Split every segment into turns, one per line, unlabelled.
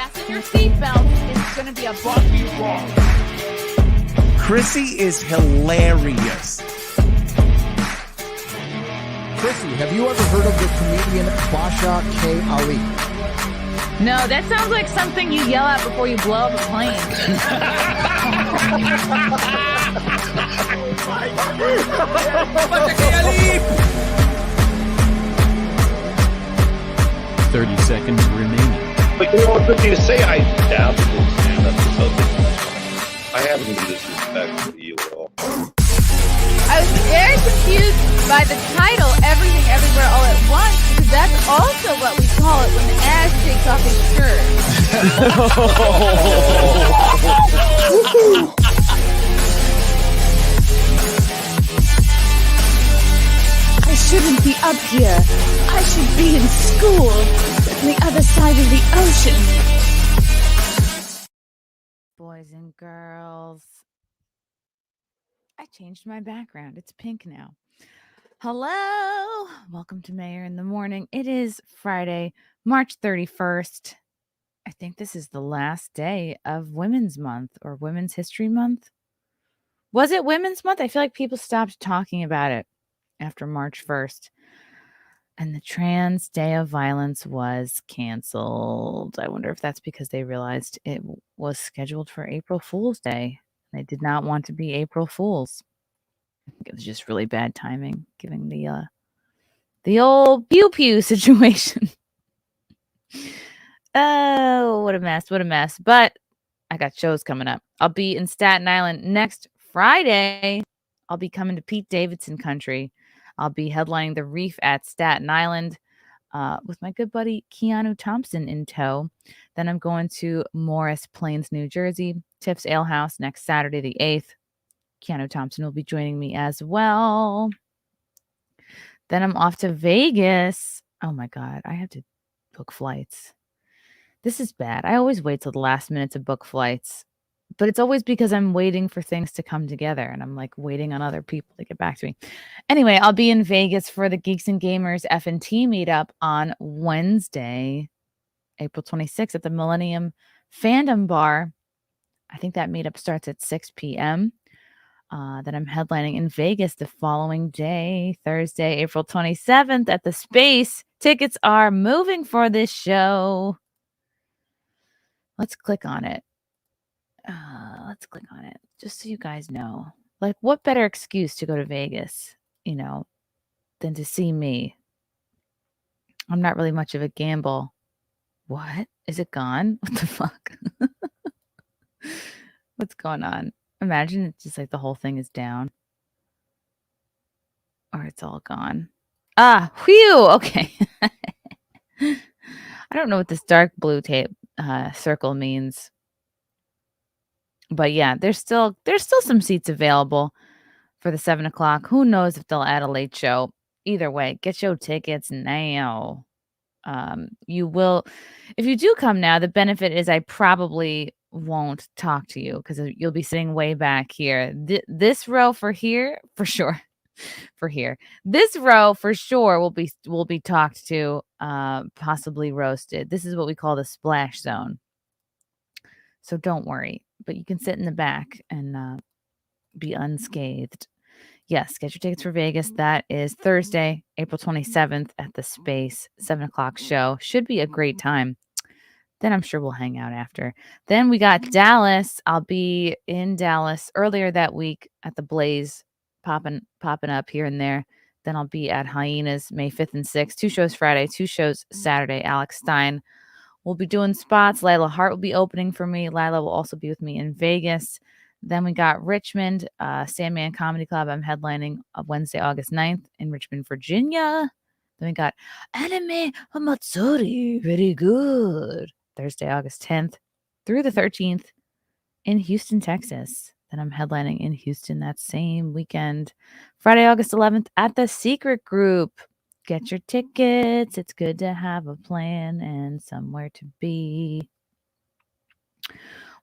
Fasten your seatbelt. It's going to be a bumpy ride.
Chrissie is hilarious.
Chrissie, have you ever heard of the comedian Basha K. Ali?
No, that sounds like something you yell out before you blow up a plane.
Basha K. Ali!
30 seconds remaining.
But you know what's good to say? I doubt it will stand up to something. I have no disrespect for you at all.
I was very confused by the title, Everything Everywhere All at Once, because that's also what we call it when Ash takes off his shirt.
I shouldn't be up here. I should be in school on the other side of the ocean.
Boys and girls. I changed my background. It's pink now. Hello. Welcome to Mayr in the Morning. It is Friday, March 31st. I think this is the last day of Women's Month or Women's History Month. Was it Women's Month? I feel like people stopped talking about it after March 1st. And the Trans Day of Violence was canceled. I wonder if that's because they realized it was scheduled for April Fool's Day. They did not want to be April Fools. I think it was just really bad timing, given the old pew pew situation. Oh, what a mess! What a mess! But I got shows coming up. I'll be in Staten Island next Friday. I'll be coming to Pete Davidson country. I'll be headlining the Reef at Staten Island with my good buddy Keanu Thompson in tow. Then I'm going to Morris Plains, New Jersey, Tiff's Ale House next Saturday the 8th. Keanu Thompson will be joining me as well. Then I'm off to Vegas. Oh my God, I have to book flights. This is bad. I always wait till the last minute to book flights. But it's always because I'm waiting for things to come together and I'm like waiting on other people to get back to me. Anyway, I'll be in Vegas for the Geeks and Gamers F&T meetup on Wednesday, April 26th at the Millennium Fandom Bar. I think that meetup starts at 6 p.m. Then I'm headlining in Vegas the following day, Thursday, April 27th at the Space. Tickets are moving for this show. Let's click on it. Let's click on it just so you guys know. Like, what better excuse to go to Vegas, than to see me? I'm not really much of a gamble. What? Is it gone? What the fuck? What's going on? Imagine it's just like the whole thing is down. Or it's all gone. Ah, whew. Okay. I don't know what this dark blue tape circle means. But yeah, there's still some seats available for the 7 o'clock. Who knows if they'll add a late show? Either way, get your tickets now. You will, if you do come now, the benefit is I probably won't talk to you because you'll be sitting way back here. This row for sure. This row for sure will be talked to, possibly roasted. This is what we call the splash zone. So don't worry, but you can sit in the back and be unscathed. Yes, get your tickets for Vegas. That is Thursday, April 27th at the Space, 7 o'clock show. Should be a great time. Then I'm sure we'll hang out after. Then we got Dallas. I'll be in Dallas earlier that week at the Blaze, popping up here and there. Then I'll be at Hyenas May 5th and 6th. 2 shows Friday, 2 shows Saturday. Alex Stein will be doing spots. Lila Hart will be opening for me. Lila will also be with me in Vegas. Then we got Richmond, Sandman Comedy Club. I'm headlining Wednesday, August 9th in Richmond, Virginia. Then we got Anime Hamatsuri. Very good. Thursday, August 10th through the 13th in Houston, Texas. Then I'm headlining in Houston that same weekend. Friday, August 11th at the Secret Group. Get your tickets. It's good to have a plan and somewhere to be.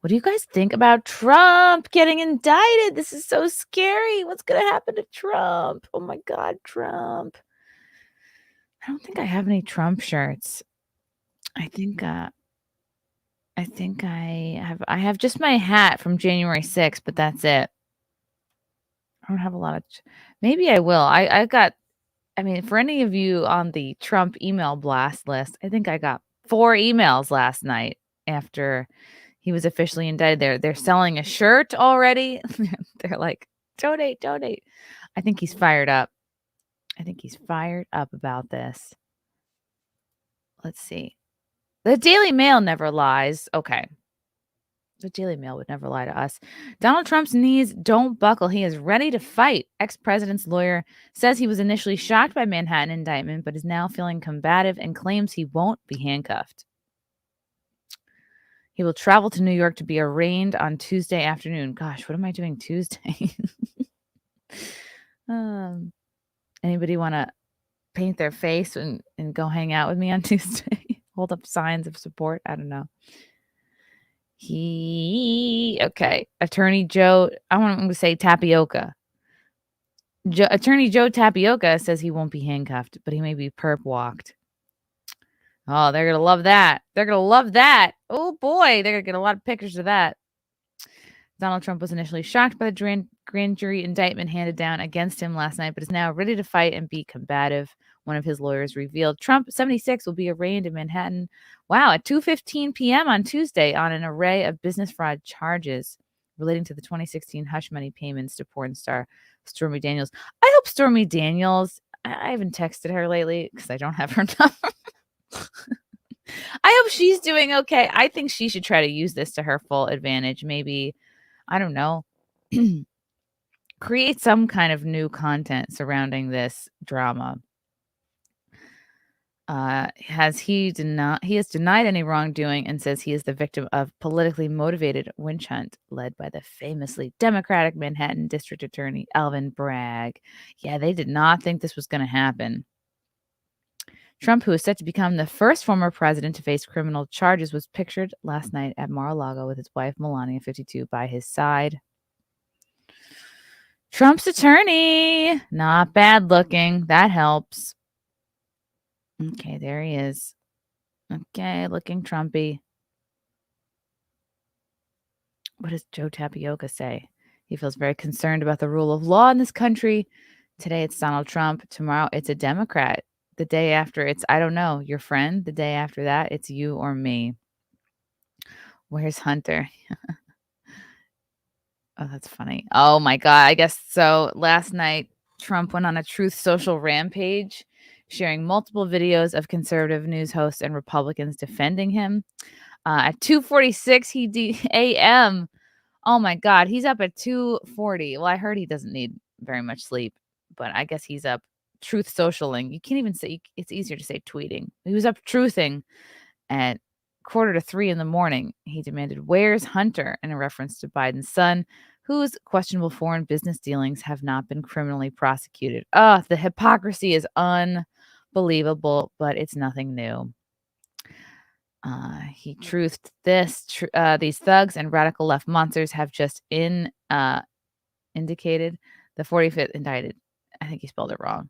What do you guys think about Trump getting indicted? This is so scary. What's going to happen to Trump? Oh my God, Trump. I don't think I have any Trump shirts. I think I think I have just my hat from January 6th, but that's it. I don't have a lot of maybe I will. I mean, for any of you on the Trump email blast list, I think I got 4 emails last night after he was officially indicted. They're selling a shirt already. They're like, donate, donate. I think he's fired up. I think he's fired up about this. Let's see. The Daily Mail never lies. Okay. The Daily Mail would never lie to us. Donald Trump's knees don't buckle. He is ready to fight. Ex-president's lawyer says he was initially shocked by Manhattan indictment, but is now feeling combative and claims he won't be handcuffed. He will travel to New York to be arraigned on Tuesday afternoon. Gosh, what am I doing Tuesday? Anybody want to paint their face and go hang out with me on Tuesday? Hold up signs of support? I don't know. Okay. Attorney Joe, I'm going to say Tapioca. Attorney Joe Tapioca says he won't be handcuffed, but he may be perp walked. Oh, they're going to love that. They're going to love that. Oh boy, they're going to get a lot of pictures of that. Donald Trump was initially shocked by the grand jury indictment handed down against him last night, but is now ready to fight and be combative. One of his lawyers revealed Trump, 76, will be arraigned in Manhattan. Wow, at 2:15 p.m. on Tuesday on an array of business fraud charges relating to the 2016 hush money payments to porn star Stormy Daniels. I hope Stormy Daniels, I haven't texted her lately because I don't have her number. I hope she's doing okay. I think she should try to use this to her full advantage. Maybe, I don't know, create some kind of new content surrounding this drama. He has denied any wrongdoing and says he is the victim of politically motivated witch hunt led by the famously Democratic Manhattan District Attorney Alvin Bragg. Yeah, they did not think this was going to happen. Trump, who is set to become the first former president to face criminal charges, was pictured last night at Mar-a-Lago with his wife Melania, 52, by his side. Trump's attorney, not bad looking. That helps. Okay, there he is. Okay, looking Trumpy. What does Joe Tapioca say? He feels very concerned about the rule of law in this country. Today it's Donald Trump. Tomorrow it's a Democrat. The day after it's, I don't know, your friend. The day after that, it's you or me. Where's Hunter? Oh, that's funny. Oh my God. I guess so. Last night, Trump went on a Truth Social rampage, sharing multiple videos of conservative news hosts and Republicans defending him. At 2:46 a.m. Oh my God, he's up at 2:40. Well, I heard he doesn't need very much sleep, but I guess he's up truth socialing. You can't even say, it's easier to say tweeting. He was up truthing at 2:45 in the morning. He demanded, "Where's Hunter?" in a reference to Biden's son, whose questionable foreign business dealings have not been criminally prosecuted. Oh, the hypocrisy is unbelievable, but it's nothing new. He truthed this. These thugs and radical left monsters have just indicated the 45th indicted. I think he spelled it wrong.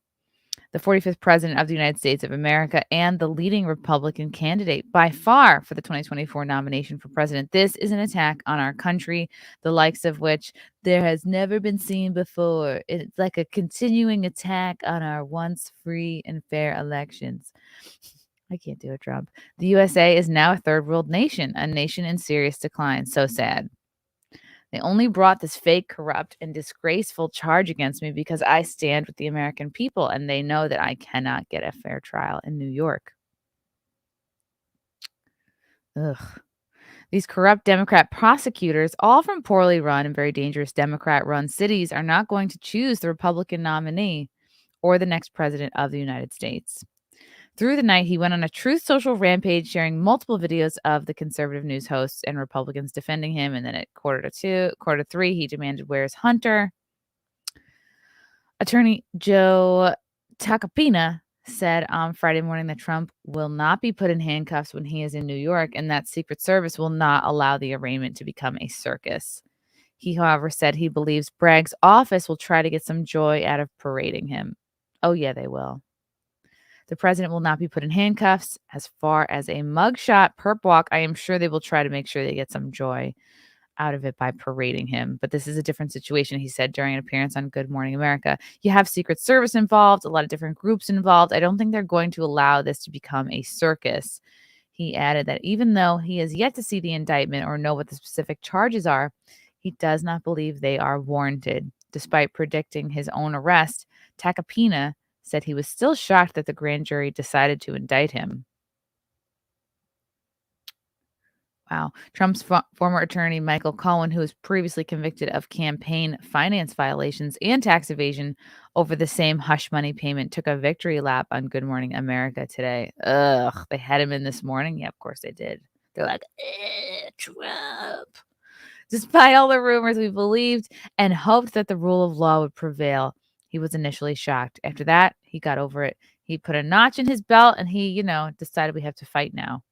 The 45th president of the United States of America and the leading Republican candidate by far for the 2024 nomination for president. This is an attack on our country, the likes of which there has never been seen before. It's like a continuing attack on our once free and fair elections. I can't do it, Trump. The USA is now a third world nation, a nation in serious decline. So sad. They only brought this fake, corrupt, and disgraceful charge against me because I stand with the American people, and they know that I cannot get a fair trial in New York. Ugh. These corrupt Democrat prosecutors, all from poorly run and very dangerous Democrat-run cities, are not going to choose the Republican nominee or the next president of the United States. Through the night, he went on a Truth Social rampage, sharing multiple videos of the conservative news hosts and Republicans defending him. And then at 2:45, he demanded, "Where's Hunter?" Attorney Joe Tacopina said on Friday morning that Trump will not be put in handcuffs when he is in New York, and that Secret Service will not allow the arraignment to become a circus. He, however, said he believes Bragg's office will try to get some joy out of parading him. Oh, yeah, they will. The president will not be put in handcuffs. As far as a mugshot perp walk, I am sure they will try to make sure they get some joy out of it by parading him. But this is a different situation, he said during an appearance on Good Morning America. You have Secret Service involved, a lot of different groups involved. I don't think they're going to allow this to become a circus. He added that even though he has yet to see the indictment or know what the specific charges are, he does not believe they are warranted. Despite predicting his own arrest, Tacopina said he was still shocked that the grand jury decided to indict him. Wow. Trump's former attorney, Michael Cohen, who was previously convicted of campaign finance violations and tax evasion over the same hush money payment, took a victory lap on Good Morning America today. Ugh, they had him in this morning. Yeah, of course they did. They're like, Trump. Despite all the rumors, we believed and hoped that the rule of law would prevail. He was initially shocked. After that, he got over it. He put a notch in his belt and he, decided we have to fight now.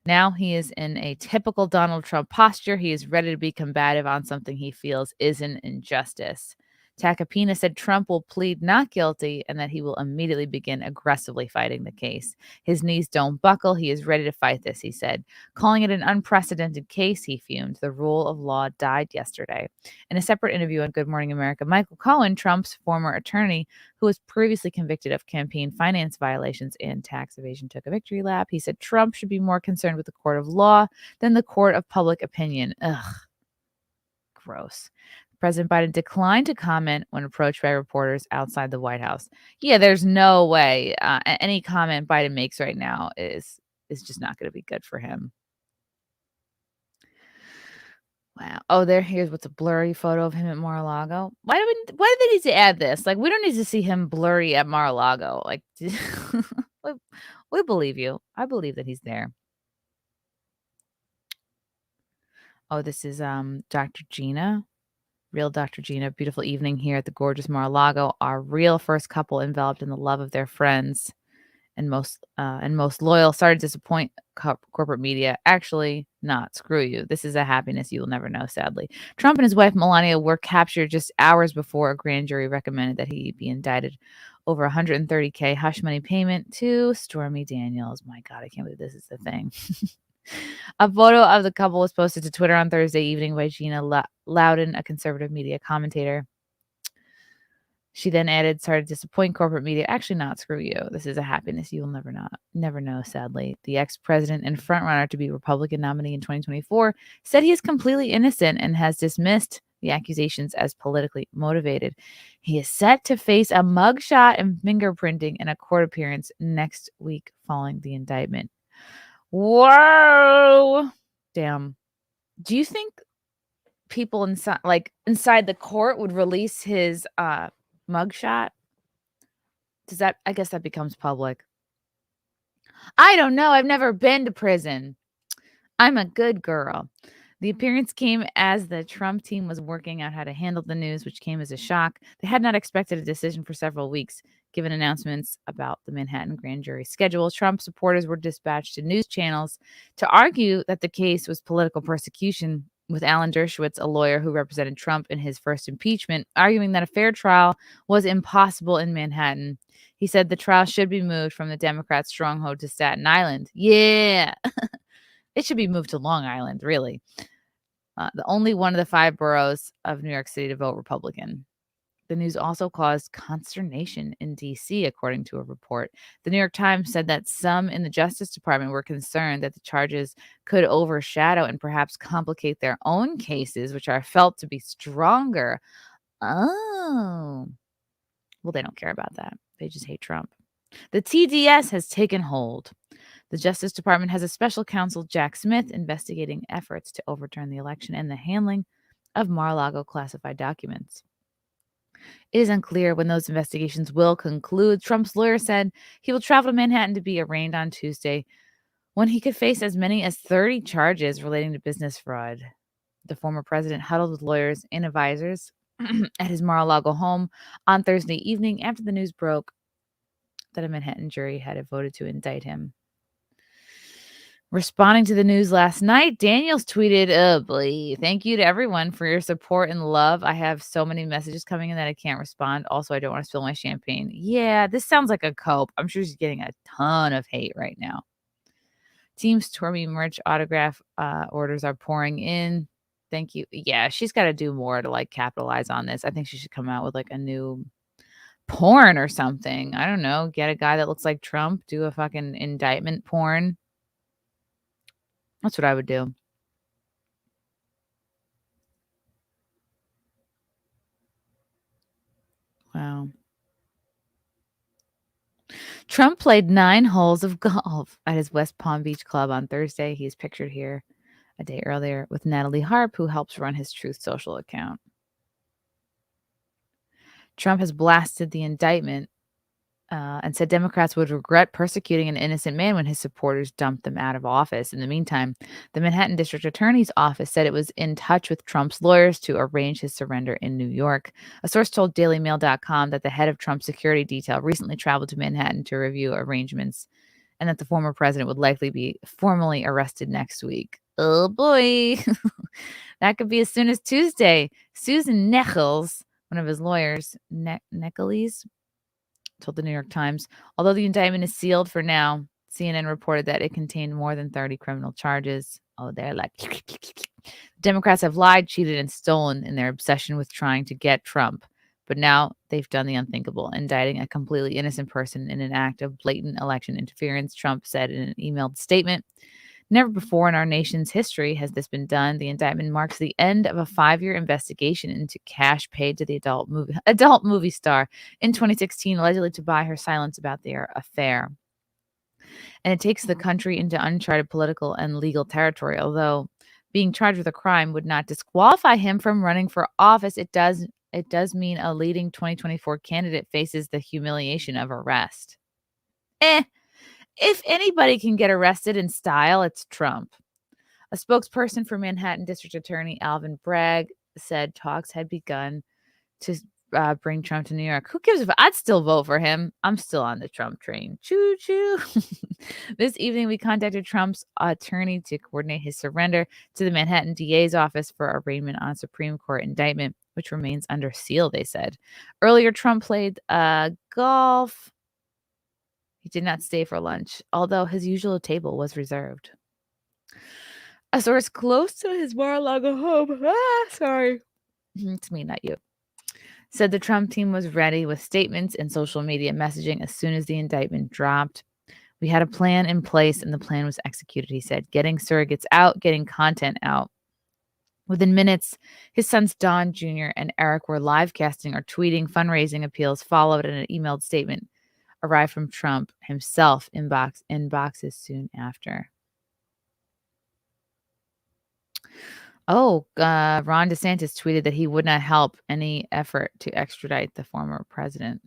Now he is in a typical Donald Trump posture. He is ready to be combative on something he feels is an injustice. Tacopina said Trump will plead not guilty and that he will immediately begin aggressively fighting the case. His knees don't buckle. He is ready to fight this, he said. Calling it an unprecedented case, he fumed. The rule of law died yesterday. In a separate interview on Good Morning America, Michael Cohen, Trump's former attorney, who was previously convicted of campaign finance violations and tax evasion, took a victory lap. He said Trump should be more concerned with the court of law than the court of public opinion. Ugh. Gross. President Biden declined to comment when approached by reporters outside the White House. Yeah, there's no way any comment Biden makes right now is just not going to be good for him. Wow. Oh, here's what's a blurry photo of him at Mar-a-Lago. Why do they need to add this? Like, we don't need to see him blurry at Mar-a-Lago. Like, we believe you. I believe that he's there. Oh, this is Dr. Gina. Real Dr. Gina, beautiful evening here at the gorgeous Mar-a-Lago. Our real first couple enveloped in the love of their friends and most loyal. Sorry to disappoint corporate media. Actually, not. Screw you. This is a happiness you will never know, sadly. Trump and his wife, Melania, were captured just hours before a grand jury recommended that he be indicted over $130K hush money payment to Stormy Daniels. My God, I can't believe this is the thing. A photo of the couple was posted to Twitter on Thursday evening by Gina Loudon, a conservative media commentator. She then added, "Sorry to disappoint corporate media. Actually not, screw you. This is a happiness you will never know, sadly." The ex-president and frontrunner to be Republican nominee in 2024 said he is completely innocent and has dismissed the accusations as politically motivated. He is set to face a mugshot and fingerprinting in a court appearance next week following the indictment. Whoa. Damn. Do you think people inside the court would release his mugshot? I guess that becomes public. I don't know. I've never been to prison. I'm a good girl. The appearance came as the Trump team was working out how to handle the news, which came as a shock. They had not expected a decision for several weeks, given announcements about the Manhattan grand jury schedule. Trump supporters were dispatched to news channels to argue that the case was political persecution, with Alan Dershowitz, a lawyer who represented Trump in his first impeachment, arguing that a fair trial was impossible in Manhattan. He said the trial should be moved from the Democrat stronghold to Staten Island. Yeah. It should be moved to Long Island, really. The only one of the 5 boroughs of New York City to vote Republican. The news also caused consternation in D.C., according to a report. The New York Times said that some in the Justice Department were concerned that the charges could overshadow and perhaps complicate their own cases, which are felt to be stronger. Oh. Well, they don't care about that. They just hate Trump. The TDS has taken hold. The Justice Department has a special counsel, Jack Smith, investigating efforts to overturn the election and the handling of Mar-a-Lago classified documents. It is unclear when those investigations will conclude. Trump's lawyer said he will travel to Manhattan to be arraigned on Tuesday, when he could face as many as 30 charges relating to business fraud. The former president huddled with lawyers and advisors at his Mar-a-Lago home on Thursday evening after the news broke that a Manhattan jury had voted to indict him. Responding to the news last night, Daniels tweeted, "Oh boy, thank you to everyone for your support and love. I have so many messages coming in that I can't respond. Also, I don't want to spill my champagne." Yeah, this sounds like a cope. I'm sure she's getting a ton of hate right now. Team Stormy merch autograph orders are pouring in. Thank you. Yeah, she's got to do more to like capitalize on this. I think she should come out with like a new porn or something. I don't know. Get a guy that looks like Trump, do a fucking indictment porn. That's what I would do. Wow. Trump played 9 holes of golf at his West Palm Beach club on Thursday. He's pictured here a day earlier with Natalie Harp, who helps run his Truth Social account. Trump has blasted the indictment and said Democrats would regret persecuting an innocent man when his supporters dumped them out of office. In the meantime, the Manhattan District Attorney's Office said it was in touch with Trump's lawyers to arrange his surrender in New York. A source told DailyMail.com that the head of Trump's security detail recently traveled to Manhattan to review arrangements and that the former president would likely be formally arrested next week. Oh boy. That could be as soon as Tuesday. Susan Nichols, one of his lawyers, Nichols, told the New York Times. Although the indictment is sealed for now, CNN reported that it contained more than 30 criminal charges. Oh, they're like, Democrats have lied, cheated, and stolen in their obsession with trying to get Trump. But now they've done the unthinkable, indicting a completely innocent person in an act of blatant election interference, Trump said in an emailed statement. Never before in our nation's history has this been done. The indictment marks the end of a 5-year investigation into cash paid to the adult movie star in 2016, allegedly to buy her silence about their affair. And it takes the country into uncharted political and legal territory. Although being charged with a crime would not disqualify him from running for office, it does mean a leading 2024 candidate faces the humiliation of arrest. If anybody can get arrested in style, it's Trump. A spokesperson for Manhattan District Attorney Alvin Bragg said talks had begun to bring Trump to New York. Who gives a fuck? I'd still vote for him. I'm still on the Trump train. Choo choo. This evening, we contacted Trump's attorney to coordinate his surrender to the Manhattan DA's office for arraignment on a Supreme Court indictment, which remains under seal, they said. Earlier, Trump played golf. He did not stay for lunch, although his usual table was reserved. A source close to his Mar-a-Lago home, sorry, it's me, not you, said the Trump team was ready with statements and social media messaging as soon as the indictment dropped. We had a plan in place and the plan was executed, he said, getting surrogates out, getting content out. Within minutes, his sons Don Jr. and Eric were live casting or tweeting fundraising appeals, followed in an emailed statement arrived from Trump himself in boxes soon after. Oh, Ron DeSantis tweeted that he would not help any effort to extradite the former president.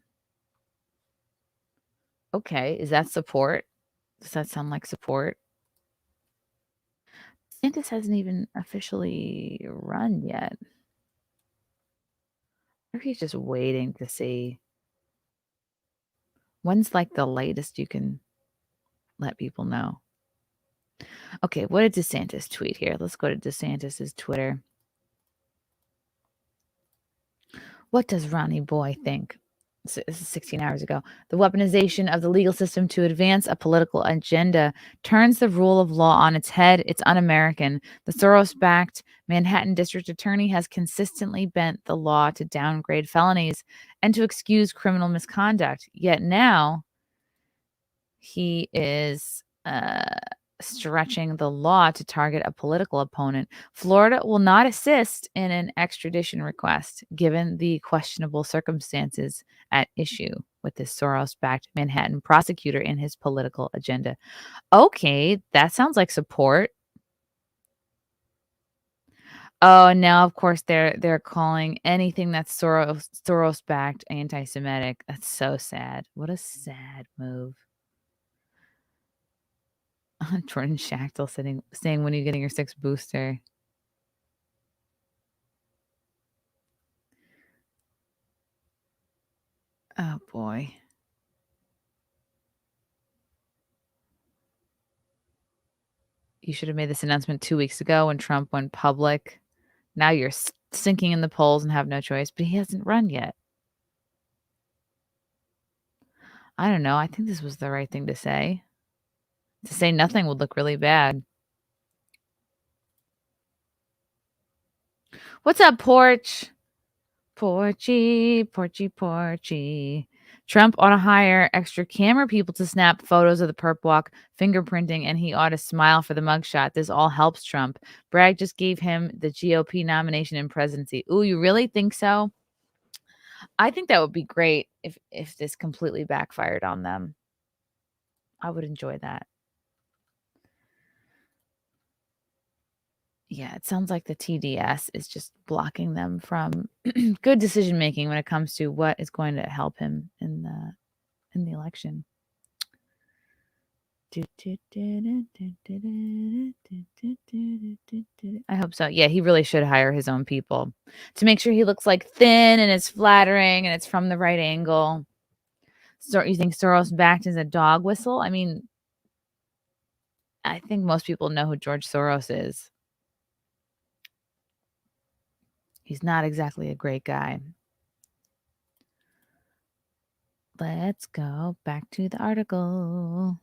Okay, is that support? Does that sound like support? DeSantis hasn't even officially run yet. Or he's just waiting to see. When's like the latest you can let people know? Okay, what did DeSantis tweet here? Let's go to DeSantis's Twitter. What does Ronnie Boy think? This is 16 hours ago. The weaponization of the legal system to advance a political agenda turns the rule of law on its head. It's un-American. The Soros-backed Manhattan District Attorney has consistently bent the law to downgrade felonies and to excuse criminal misconduct. Yet now he is stretching the law to target a political opponent. Florida will not assist in an extradition request, given the questionable circumstances at issue with this Soros-backed Manhattan prosecutor in his political agenda. Okay, that sounds like support. Oh, and now of course they're calling anything that's Soros-backed anti-Semitic. That's so sad. What a sad move. Jordan Schachtel saying, when are you getting your 6th booster? Oh, boy. You should have made this announcement 2 weeks ago when Trump went public. Now you're sinking in the polls and have no choice, but he hasn't run yet. I don't know. I think this was the right thing to say. To say nothing would look really bad. What's up, Porch? Porchy, Porchy, Porchy. Trump ought to hire extra camera people to snap photos of the perp walk, fingerprinting, and he ought to smile for the mugshot. This all helps Trump. Bragg just gave him the GOP nomination and presidency. Ooh, you really think so? I think that would be great if this completely backfired on them. I would enjoy that. Yeah, it sounds like the TDS is just blocking them from good decision making when it comes to what is going to help him in the election. I hope so. Yeah, he really should hire his own people to make sure he looks like thin and it's flattering and it's from the right angle. So you think Soros backed as a dog whistle? I mean, I think most people know who George Soros is. He's not exactly a great guy. Let's go back to the article.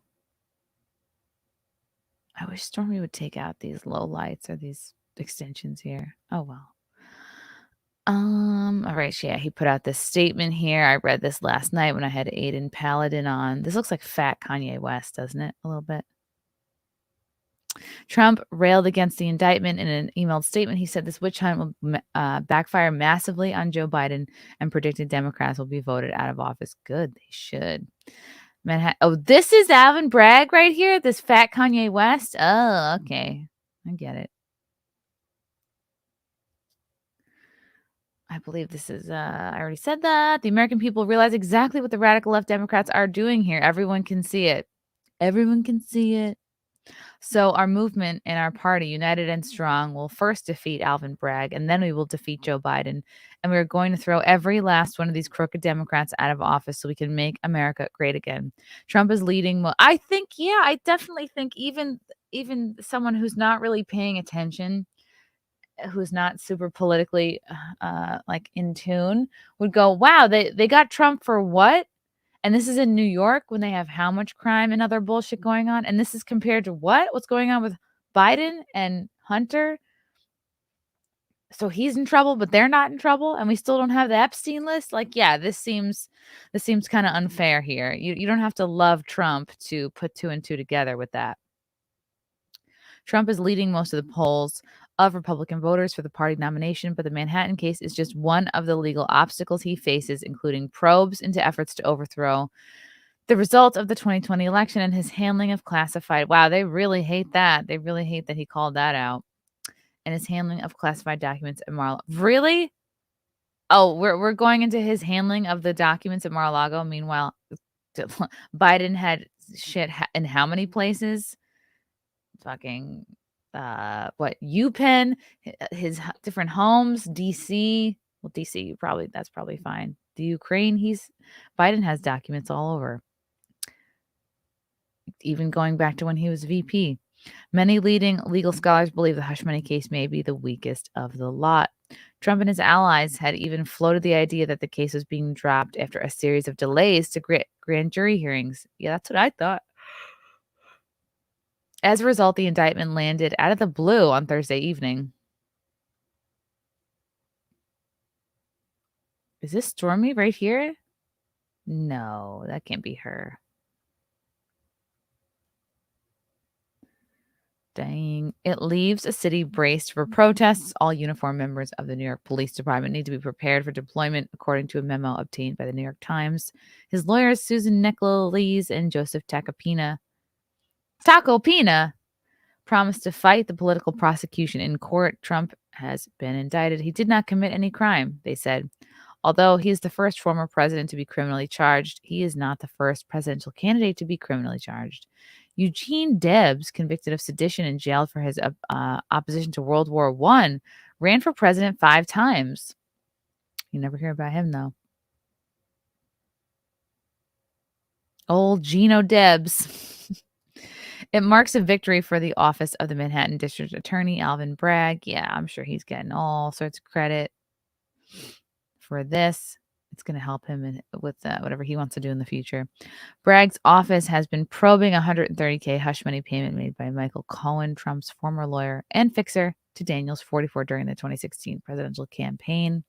I wish Stormy would take out these low lights or these extensions here. Oh, well. All right. Yeah, he put out this statement here. I read this last night when I had Aiden Paladin on. This looks like fat Kanye West, doesn't it? A little bit. Trump railed against the indictment in an emailed statement. He said this witch hunt will backfire massively on Joe Biden and predicted Democrats will be voted out of office. Good. They should. Manhattan. Oh, this is Alvin Bragg right here? This fat Kanye West? Oh, okay. I get it. I believe this is, I already said that. The American people realize exactly what the radical left Democrats are doing here. Everyone can see it. Everyone can see it. So our movement and our party, united and strong, will first defeat Alvin Bragg, and then we will defeat Joe Biden. And we're going to throw every last one of these crooked Democrats out of office so we can make America great again. Trump is leading. I think, yeah, I definitely think even someone who's not really paying attention, who's not super politically like in tune, would go, wow, they got Trump for what? And this is in New York when they have how much crime and other bullshit going on. And this is compared to what? What's going on with Biden and Hunter? So he's in trouble, but they're not in trouble. And we still don't have the Epstein list. Like, yeah, this seems kind of unfair here. You don't have to love Trump to put 2 and 2 together with that. Trump is leading most of the polls of Republican voters for the party nomination, but the Manhattan case is just one of the legal obstacles he faces, including probes into efforts to overthrow the result of the 2020 election and his handling of classified. Wow, they really hate that. They really hate that he called that out. And his handling of classified documents at Mar-a-Lago. Really? Oh, we're going into his handling of the documents at Mar-a-Lago. Meanwhile, Biden had shit in how many places? Fucking UPenn, his different homes, DC. Well, DC, that's probably fine. The Ukraine, Biden has documents all over, even going back to when he was VP. Many leading legal scholars believe the hush money case may be the weakest of the lot. Trump and his allies had even floated the idea that the case was being dropped after a series of delays to grand jury hearings. Yeah, that's what I thought. As a result, the indictment landed out of the blue on Thursday evening. Is this Stormy right here? No, that can't be her. Dang. It leaves a city braced for protests. All uniformed members of the New York Police Department need to be prepared for deployment, according to a memo obtained by the New York Times. His lawyers, Susan Nicholas and Joseph Tacopina, promised to fight the political prosecution in court. Trump has been indicted. He did not commit any crime, they said. Although he is the first former president to be criminally charged, he is not the first presidential candidate to be criminally charged. Eugene Debs, convicted of sedition and jailed for his opposition to World War I, ran for president 5 times. You never hear about him, though. Old Gino Debs. It marks a victory for the office of the Manhattan District Attorney, Alvin Bragg. Yeah, I'm sure he's getting all sorts of credit for this. It's going to help him with whatever he wants to do in the future. Bragg's office has been probing a $130K hush money payment made by Michael Cohen, Trump's former lawyer and fixer to Daniels 44 during the 2016 presidential campaign.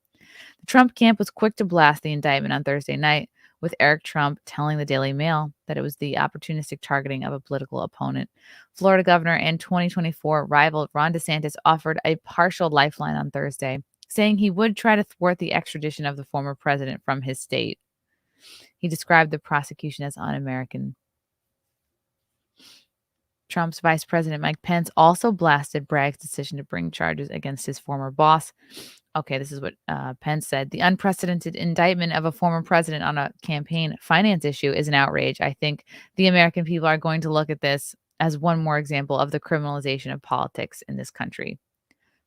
The Trump camp was quick to blast the indictment on Thursday night, with Eric Trump telling the Daily Mail that it was the opportunistic targeting of a political opponent. Florida governor and 2024 rival Ron DeSantis offered a partial lifeline on Thursday, saying he would try to thwart the extradition of the former president from his state. He described the prosecution as un-American. Trump's Vice President Mike Pence also blasted Bragg's decision to bring charges against his former boss. Okay, this is what Pence said. The unprecedented indictment of a former president on a campaign finance issue is an outrage. I think the American people are going to look at this as one more example of the criminalization of politics in this country.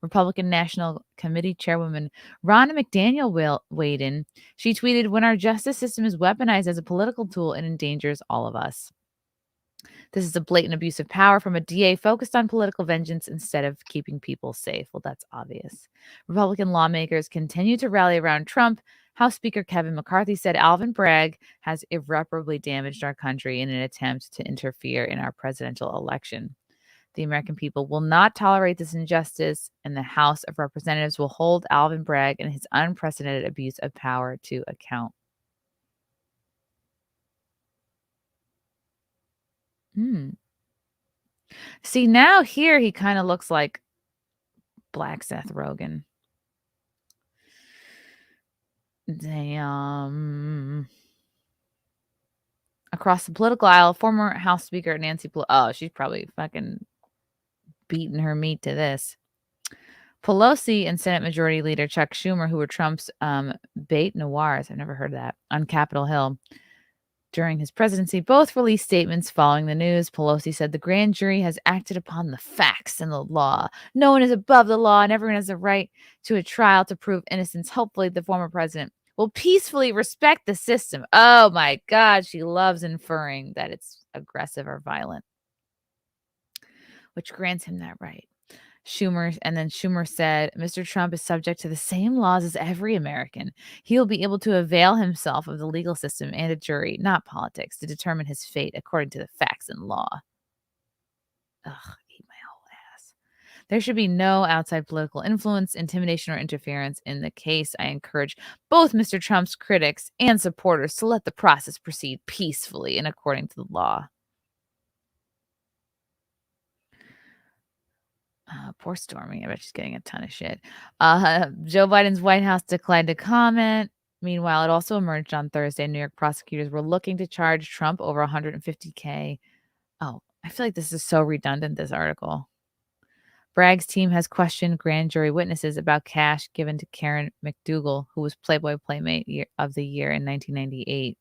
Republican National Committee Chairwoman Ronna McDaniel weighed in. She tweeted, "When our justice system is weaponized as a political tool, it endangers all of us. This is a blatant abuse of power from a DA focused on political vengeance instead of keeping people safe." Well, that's obvious. Republican lawmakers continue to rally around Trump. House Speaker Kevin McCarthy said Alvin Bragg has irreparably damaged our country in an attempt to interfere in our presidential election. The American people will not tolerate this injustice, and the House of Representatives will hold Alvin Bragg and his unprecedented abuse of power to account. See, now here he kind of looks like Black Seth Rogen. Damn. Across the political aisle, former House Speaker Nancy Pelosi. Oh, she's probably fucking beating her meat to this. Pelosi and Senate Majority Leader Chuck Schumer, who were Trump's bête noirs, I've never heard of that, on Capitol Hill during his presidency, both released statements following the news. Pelosi said the grand jury has acted upon the facts and the law. No one is above the law, and everyone has a right to a trial to prove innocence. Hopefully, the former president will peacefully respect the system. Oh my God, she loves inferring that it's aggressive or violent, which grants him that right. Schumer said, Mr. Trump is subject to the same laws as every American. He will be able to avail himself of the legal system and a jury, not politics, to determine his fate according to the facts and law. Ugh, eat my whole ass. There should be no outside political influence, intimidation, or interference in the case. I encourage both Mr. Trump's critics and supporters to let the process proceed peacefully and according to the law. Poor Stormy. I bet she's getting a ton of shit. Joe Biden's White House declined to comment. Meanwhile, it also emerged on Thursday. New York prosecutors were looking to charge Trump over $150K. Oh, I feel like this is so redundant, this article. Bragg's team has questioned grand jury witnesses about cash given to Karen McDougal, who was Playboy Playmate of the Year in 1998.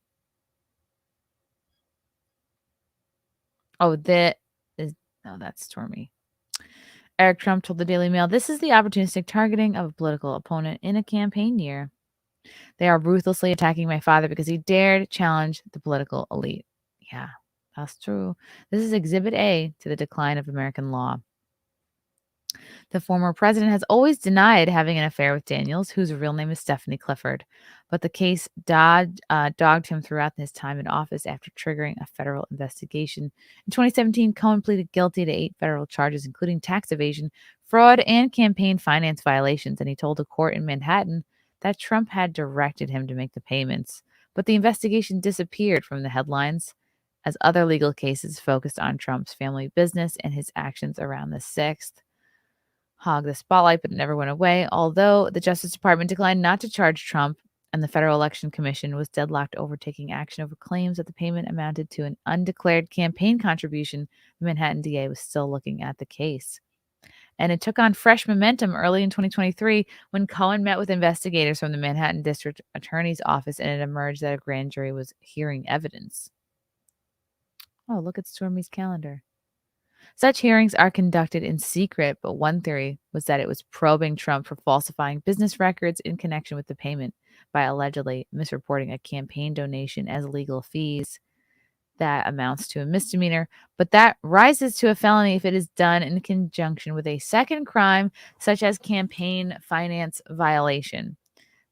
Oh, that's Stormy. Eric Trump told the Daily Mail, "This is the opportunistic targeting of a political opponent in a campaign year. They are ruthlessly attacking my father because he dared challenge the political elite." Yeah, that's true. This is Exhibit A to the decline of American law. The former president has always denied having an affair with Daniels, whose real name is Stephanie Clifford, but the case dogged him throughout his time in office after triggering a federal investigation. In 2017, Cohen pleaded guilty to 8 federal charges, including tax evasion, fraud, and campaign finance violations, and he told a court in Manhattan that Trump had directed him to make the payments. But the investigation disappeared from the headlines as other legal cases focused on Trump's family business and his actions around the 6th. Hog the spotlight, but it never went away. Although the Justice Department declined not to charge Trump, and the Federal Election Commission was deadlocked over taking action over claims that the payment amounted to an undeclared campaign contribution, the Manhattan DA was still looking at the case. And it took on fresh momentum early in 2023 when Cohen met with investigators from the Manhattan District Attorney's Office, and it emerged that a grand jury was hearing evidence. Oh, look at Stormy's calendar. Such hearings are conducted in secret, but one theory was that it was probing Trump for falsifying business records in connection with the payment by allegedly misreporting a campaign donation as legal fees. That amounts to a misdemeanor, but that rises to a felony if it is done in conjunction with a second crime, such as campaign finance violation.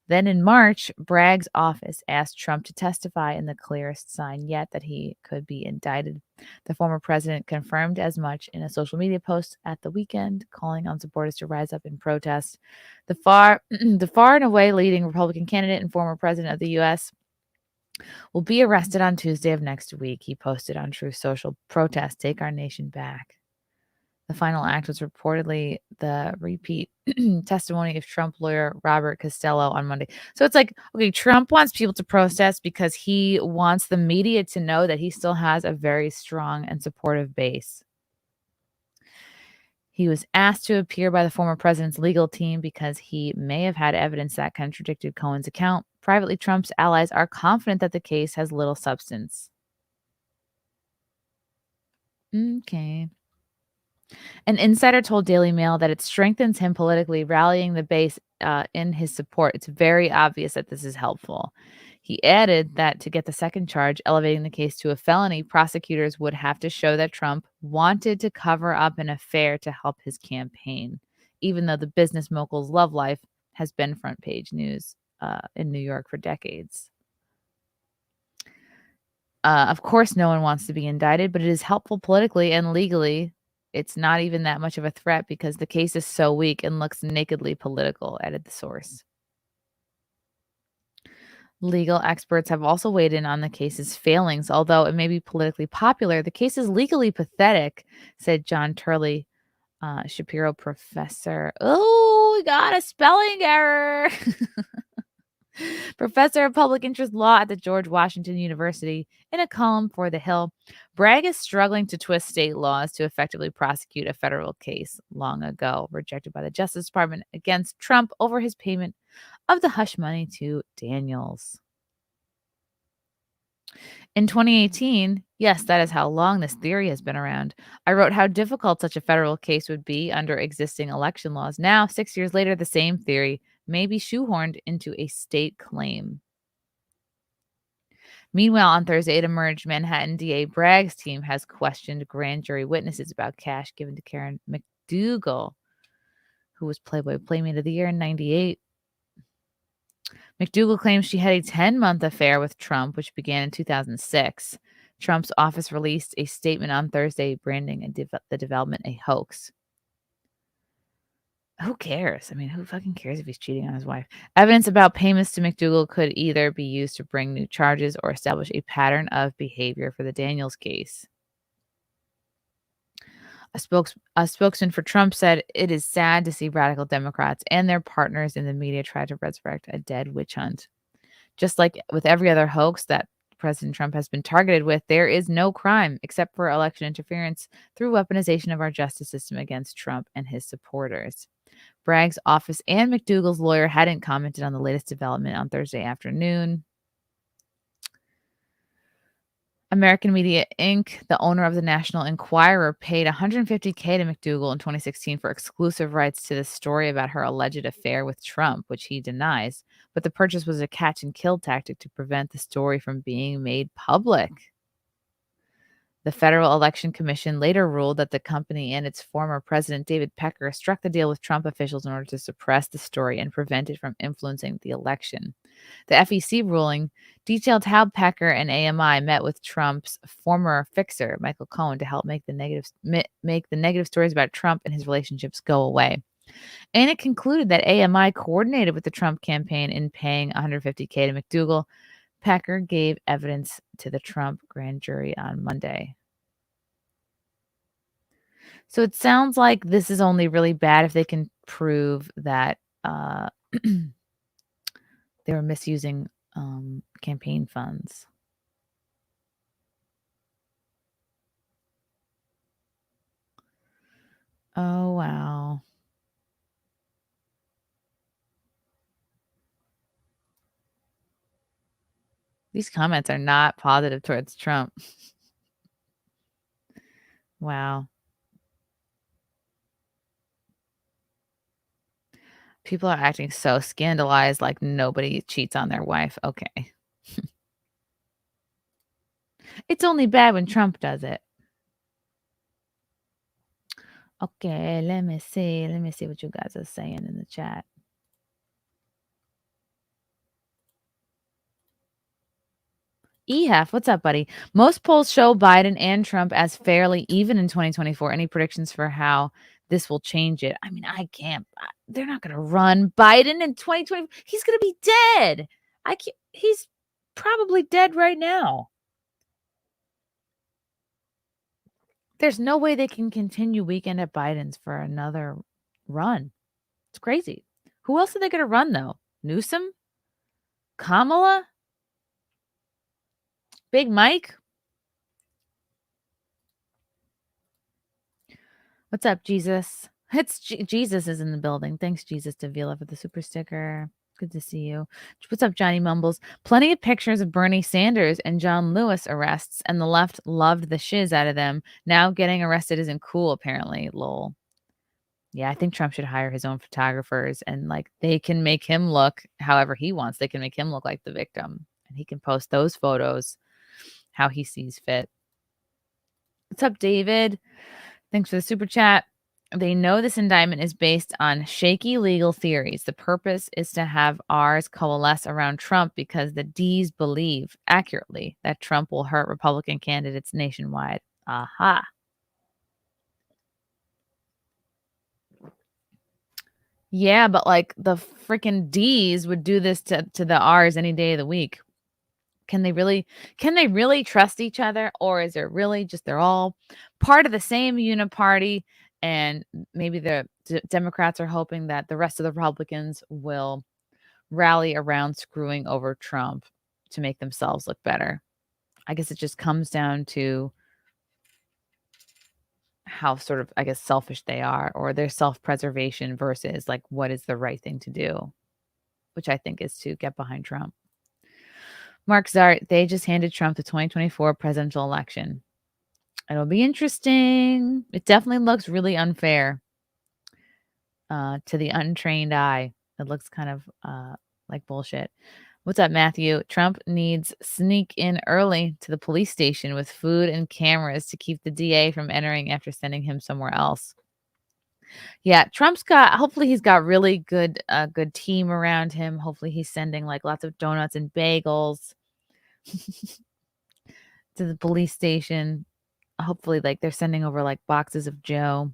Then in March, Bragg's office asked Trump to testify in the clearest sign yet that he could be indicted. The former president confirmed as much in a social media post at the weekend, calling on supporters to rise up in protest. The far and away leading Republican candidate and former president of the U.S. will be arrested on Tuesday of next week, he posted on Truth Social. Protest, take our nation back. The final act was reportedly the repeat testimony of Trump lawyer Robert Costello on Monday. So it's like, okay, Trump wants people to protest because he wants the media to know that he still has a very strong and supportive base. He was asked to appear by the former president's legal team because he may have had evidence that contradicted Cohen's account. Privately, Trump's allies are confident that the case has little substance. Okay. An insider told Daily Mail that it strengthens him politically, rallying the base in his support. It's very obvious that this is helpful. He added that to get the second charge, elevating the case to a felony, prosecutors would have to show that Trump wanted to cover up an affair to help his campaign, even though the business mogul's love life has been front page news in New York for decades. Of course, no one wants to be indicted, but it is helpful politically and legally. It's not even that much of a threat because the case is so weak and looks nakedly political, added the source. Legal experts have also weighed in on the case's failings. Although it may be politically popular, the case is legally pathetic, said John Turley, Shapiro professor. Oh, we got a spelling error. Professor of Public Interest Law at the George Washington University, in a column for The Hill. Bragg is struggling to twist state laws to effectively prosecute a federal case long ago rejected by the Justice Department against Trump over his payment of the hush money to Daniels. In 2018, yes, that is how long this theory has been around, I wrote how difficult such a federal case would be under existing election laws. Now, 6 years later, the same theory may be shoehorned into a state claim. Meanwhile, on Thursday, it emerged Manhattan DA Bragg's team has questioned grand jury witnesses about cash given to Karen McDougal, who was Playboy Playmate of the Year in 98. McDougal claims she had a 10-month affair with Trump, which began in 2006. Trump's office released a statement on Thursday branding the development a hoax. Who cares? I mean, who fucking cares if he's cheating on his wife? Evidence about payments to McDougal could either be used to bring new charges or establish a pattern of behavior for the Daniels case. A spokesman for Trump said, it is sad to see radical Democrats and their partners in the media try to resurrect a dead witch hunt. Just like with every other hoax that President Trump has been targeted with, there is no crime except for election interference through weaponization of our justice system against Trump and his supporters. Bragg's office and McDougal's lawyer hadn't commented on the latest development on Thursday afternoon. American Media Inc., the owner of the National Enquirer, paid $150K to McDougal in 2016 for exclusive rights to the story about her alleged affair with Trump, which he denies. But the purchase was a catch-and-kill tactic to prevent the story from being made public. The Federal Election Commission later ruled that the company and its former president, David Pecker, struck the deal with Trump officials in order to suppress the story and prevent it from influencing the election. The FEC ruling detailed how Pecker and AMI met with Trump's former fixer, Michael Cohen, to help make the negative stories about Trump and his relationships go away. And it concluded that AMI coordinated with the Trump campaign in paying $150K to McDougal. Pecker gave evidence to the Trump grand jury on Monday. So it sounds like this is only really bad if they can prove that they were misusing campaign funds. Oh, wow. These comments are not positive towards Trump. Wow. People are acting so scandalized like nobody cheats on their wife. Okay. It's only bad when Trump does it. Okay, let me see. Let me see what you guys are saying in the chat. EHAF, what's up, buddy? Most polls show Biden and Trump as fairly even in 2024. Any predictions for how this will change it? I mean, I can't. They're not going to run Biden in 2020. He's going to be dead. I can't. He's probably dead right now. There's no way they can continue weekend at Biden's for another run. It's crazy. Who else are they going to run, though? Newsom? Kamala? Big Mike? What's up, Jesus? It's Jesus is in the building. Thanks, Jesus Davila, for the super sticker. Good to see you. What's up, Johnny Mumbles? Plenty of pictures of Bernie Sanders and John Lewis arrests, and the left loved the shiz out of them. Now getting arrested isn't cool, apparently. Lol. Yeah, I think Trump should hire his own photographers, and like they can make him look however he wants. They can make him look like the victim, and he can post those photos how he sees fit. What's up, David? Thanks for the super chat. They know this indictment is based on shaky legal theories. The purpose is to have R's coalesce around Trump because the D's believe accurately that Trump will hurt Republican candidates nationwide. Aha. Yeah, but like the freaking D's would do this to the R's any day of the week. Can they really trust each other, or is it really just they're all part of the same uniparty, and maybe the Democrats are hoping that the rest of the Republicans will rally around screwing over Trump to make themselves look better? I guess it just comes down to how sort of, I guess, selfish they are, or their self-preservation versus like what is the right thing to do, which I think is to get behind Trump. Mark Zart, they just handed Trump the 2024 presidential election. It'll be interesting. It definitely looks really unfair to the untrained eye. It looks kind of like bullshit. What's up, Matthew? Trump needs sneak in early to the police station with food and cameras to keep the DA from entering after sending him somewhere else. Yeah, hopefully he's got really good team around him. Hopefully he's sending like lots of donuts and bagels to the police station. Hopefully like they're sending over like boxes of Joe.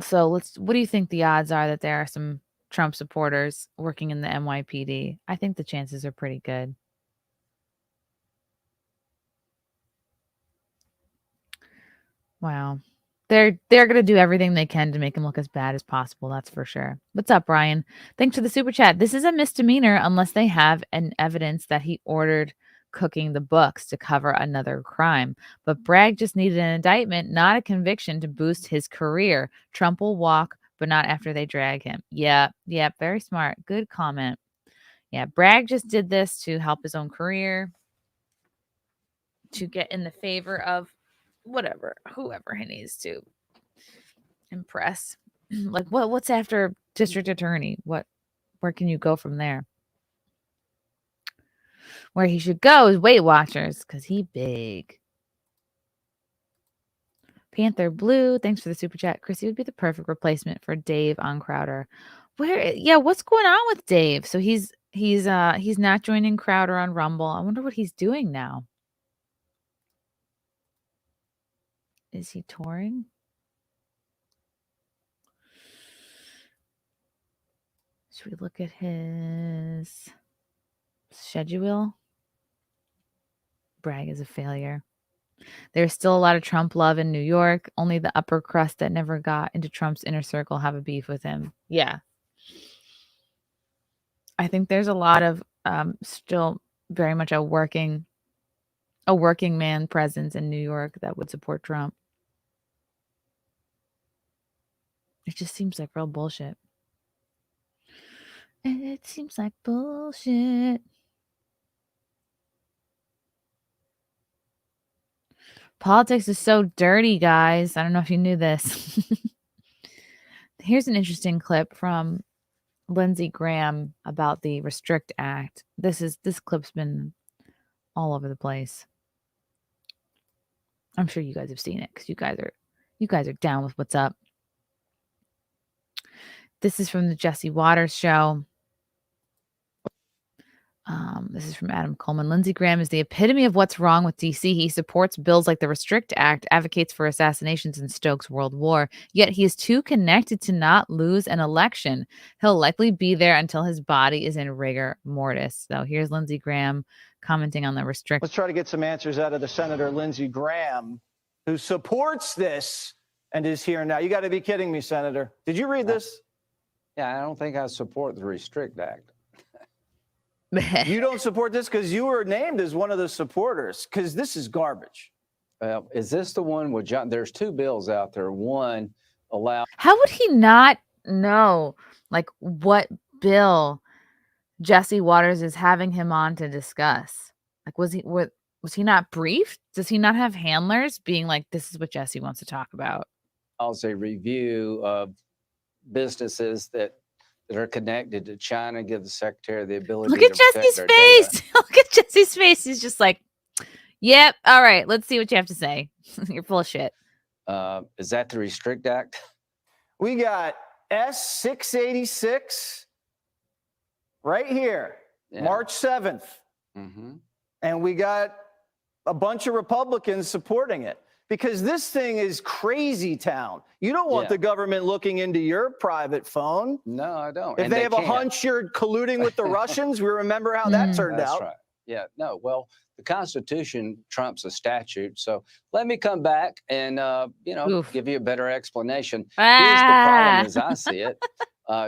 So what do you think the odds are that there are some Trump supporters working in the NYPD? I think the chances are pretty good. Wow. They're going to do everything they can to make him look as bad as possible. That's for sure. What's up, Brian? Thanks for the super chat. This is a misdemeanor unless they have an evidence that he ordered cooking the books to cover another crime. But Bragg just needed an indictment, not a conviction to boost his career. Trump will walk, but not after they drag him. Yeah. Very smart. Good comment. Yeah. Bragg just did this to help his own career, to get in the favor of whoever he needs to impress. Like what's after district attorney? Where can you go from there? Where he should go is Weight Watchers, because he big. Panther Blue, thanks for the super chat. Chrissy would be the perfect replacement for Dave on Crowder. What's going on with Dave? So he's not joining Crowder on Rumble. I wonder what he's doing now. Is he touring? Should we look at his schedule? Bragg is a failure. There's still a lot of Trump love in New York. Only the upper crust that never got into Trump's inner circle have a beef with him. Yeah. I think there's a lot of still very much a working man presence in New York that would support Trump. It just seems like real bullshit. It seems like bullshit. Politics is so dirty, guys. I don't know if you knew this. Here's an interesting clip from Lindsey Graham about the Restrict Act. This clip's been all over the place. I'm sure you guys have seen it because you guys are down with what's up. This is from the Jesse Waters show. This is from Adam Coleman. Lindsey Graham is the epitome of what's wrong with D.C. He supports bills like the Restrict Act, advocates for assassinations, and stokes world war. Yet he is too connected to not lose an election. He'll likely be there until his body is in rigor mortis. So here's Lindsey Graham commenting on the Restrict.
Let's try to get some answers out of the Senator Lindsey Graham, who supports this and is here now. You got to be kidding me, Senator. Did you read this?
Yeah, I don't think I support the Restrict Act.
You don't support this because you were named as one of the supporters, because this is garbage.
Is this the one with John? There's two bills out there. One allow.
How would he not know like what bill Jesse Waters is having him on to discuss? Like, was he not briefed? Does he not have handlers being like, this is what Jesse wants to talk about?
Also, review of businesses that are connected to China, give the secretary the ability
Look at
to protect
Jesse's
their
face.
data.
Look at Jesse's face. He's just like, yep. All right. Let's see what you have to say. You're full of shit.
Is that the Restrict Act?
We got S686 right here,
Yeah.
March 7th.
Mm-hmm.
And we got a bunch of Republicans supporting it. Because this thing is crazy town. You don't want the government looking into your private phone.
No, I don't.
If
And
they have
can't.
a hunch you're colluding with the Russians, we remember how that turned
That's
out.
right. Yeah, no, well, the Constitution trumps a statute. So let me come back and, give you a better explanation. Here's the problem as I see it.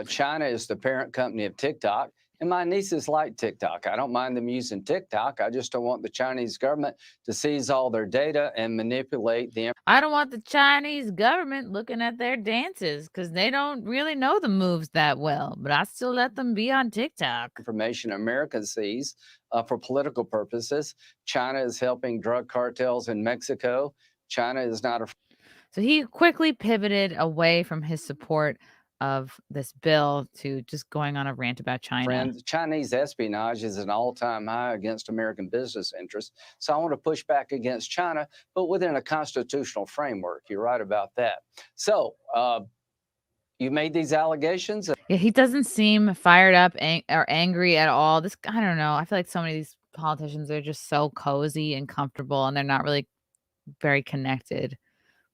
China is the parent company of TikTok. And my nieces like TikTok. I don't mind them using TikTok. I just don't want the Chinese government to seize all their data and manipulate the
I don't want the Chinese government looking at their dances because they don't really know the moves that well, but I still let them be on TikTok.
information America sees for political purposes. China is helping drug cartels in Mexico. China is not a
So he quickly pivoted away from his support of this bill to just going on a rant about China.
friend. Chinese espionage is an all-time high against American business interests. So I want to push back against China, but within a constitutional framework. You're right about that. So you made these allegations.
Yeah, he doesn't seem fired up or angry at all. This, I don't know. I feel like so many of these politicians are just so cozy and comfortable, and they're not really very connected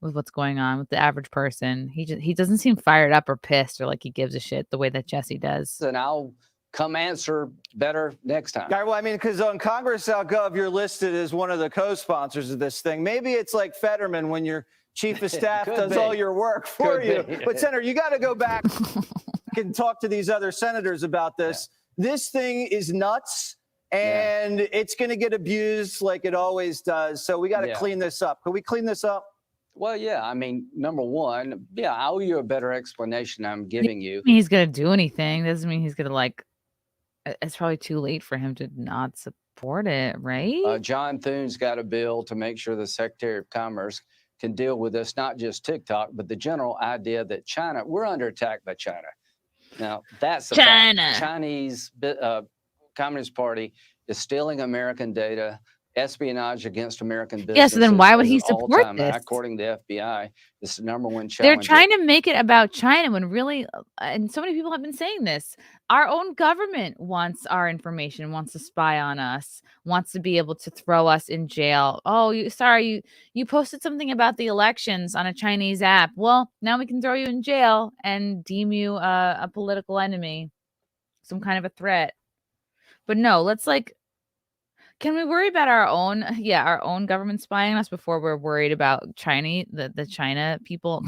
with what's going on with the average person. He doesn't seem fired up or pissed or like he gives a shit the way that Jesse does.
And I'll come answer better next time.
Well, I mean, because on Congress.gov, you're listed as one of the co-sponsors of this thing. Maybe it's like Fetterman when your chief of staff does all your work for you. But Senator, you got to go back and talk to these other senators about this. Yeah. This thing is nuts, and it's going to get abused like it always does. So we got to clean this up. Can we clean this up?
Well, yeah. I mean, number one, I owe you a better explanation I'm giving you.
He's going to do anything. Doesn't mean he's going to it's probably too late for him to not support it, right?
John Thune's got a bill to make sure the Secretary of Commerce can deal with this, not just TikTok, but the general idea that China, we're under attack by China. Now, that's the
China.
Chinese Communist Party is stealing American data, espionage against American businesses.
Yeah, so then why would he support this?
According to the FBI, it's the number one challenge.
They're trying to make it about China when really, and so many people have been saying this, our own government wants our information, wants to spy on us, wants to be able to throw us in jail. Oh, you posted something about the elections on a Chinese app. Well, now we can throw you in jail and deem you a political enemy, some kind of a threat. But no, let's can we worry about our own government spying on us before we're worried about the China people,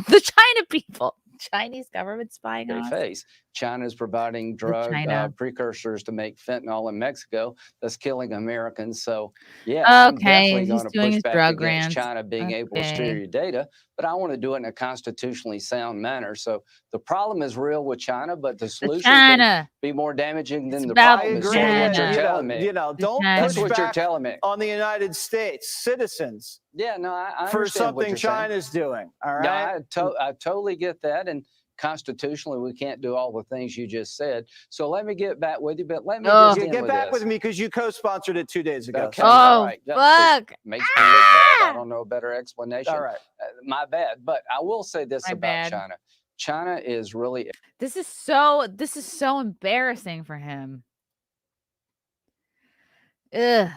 Chinese government spying on us?
China is providing drug precursors to make fentanyl in Mexico that's killing Americans. So, I'm definitely going to push back against China being able to steal your data, but I want to do it in a constitutionally sound manner. So the problem is real with China, but the solution can be more damaging than the problem. Is what you're telling me.
Don't
That's
push
what you're
back
telling me
on the United States citizens.
Yeah, no, I
for
understand what
something
you're saying.
China's doing. All right.
No, I totally get that. And constitutionally, we can't do all the things you just said. So let me get back with you, but let me just
get back with me because you co-sponsored it 2 days ago.
Okay, all right.
Fuck.
Makes me look bad. I don't know a better explanation.
All right.
My bad. But I will say this
My
about
bad.
China. China is really.
This is so embarrassing for him. Ugh.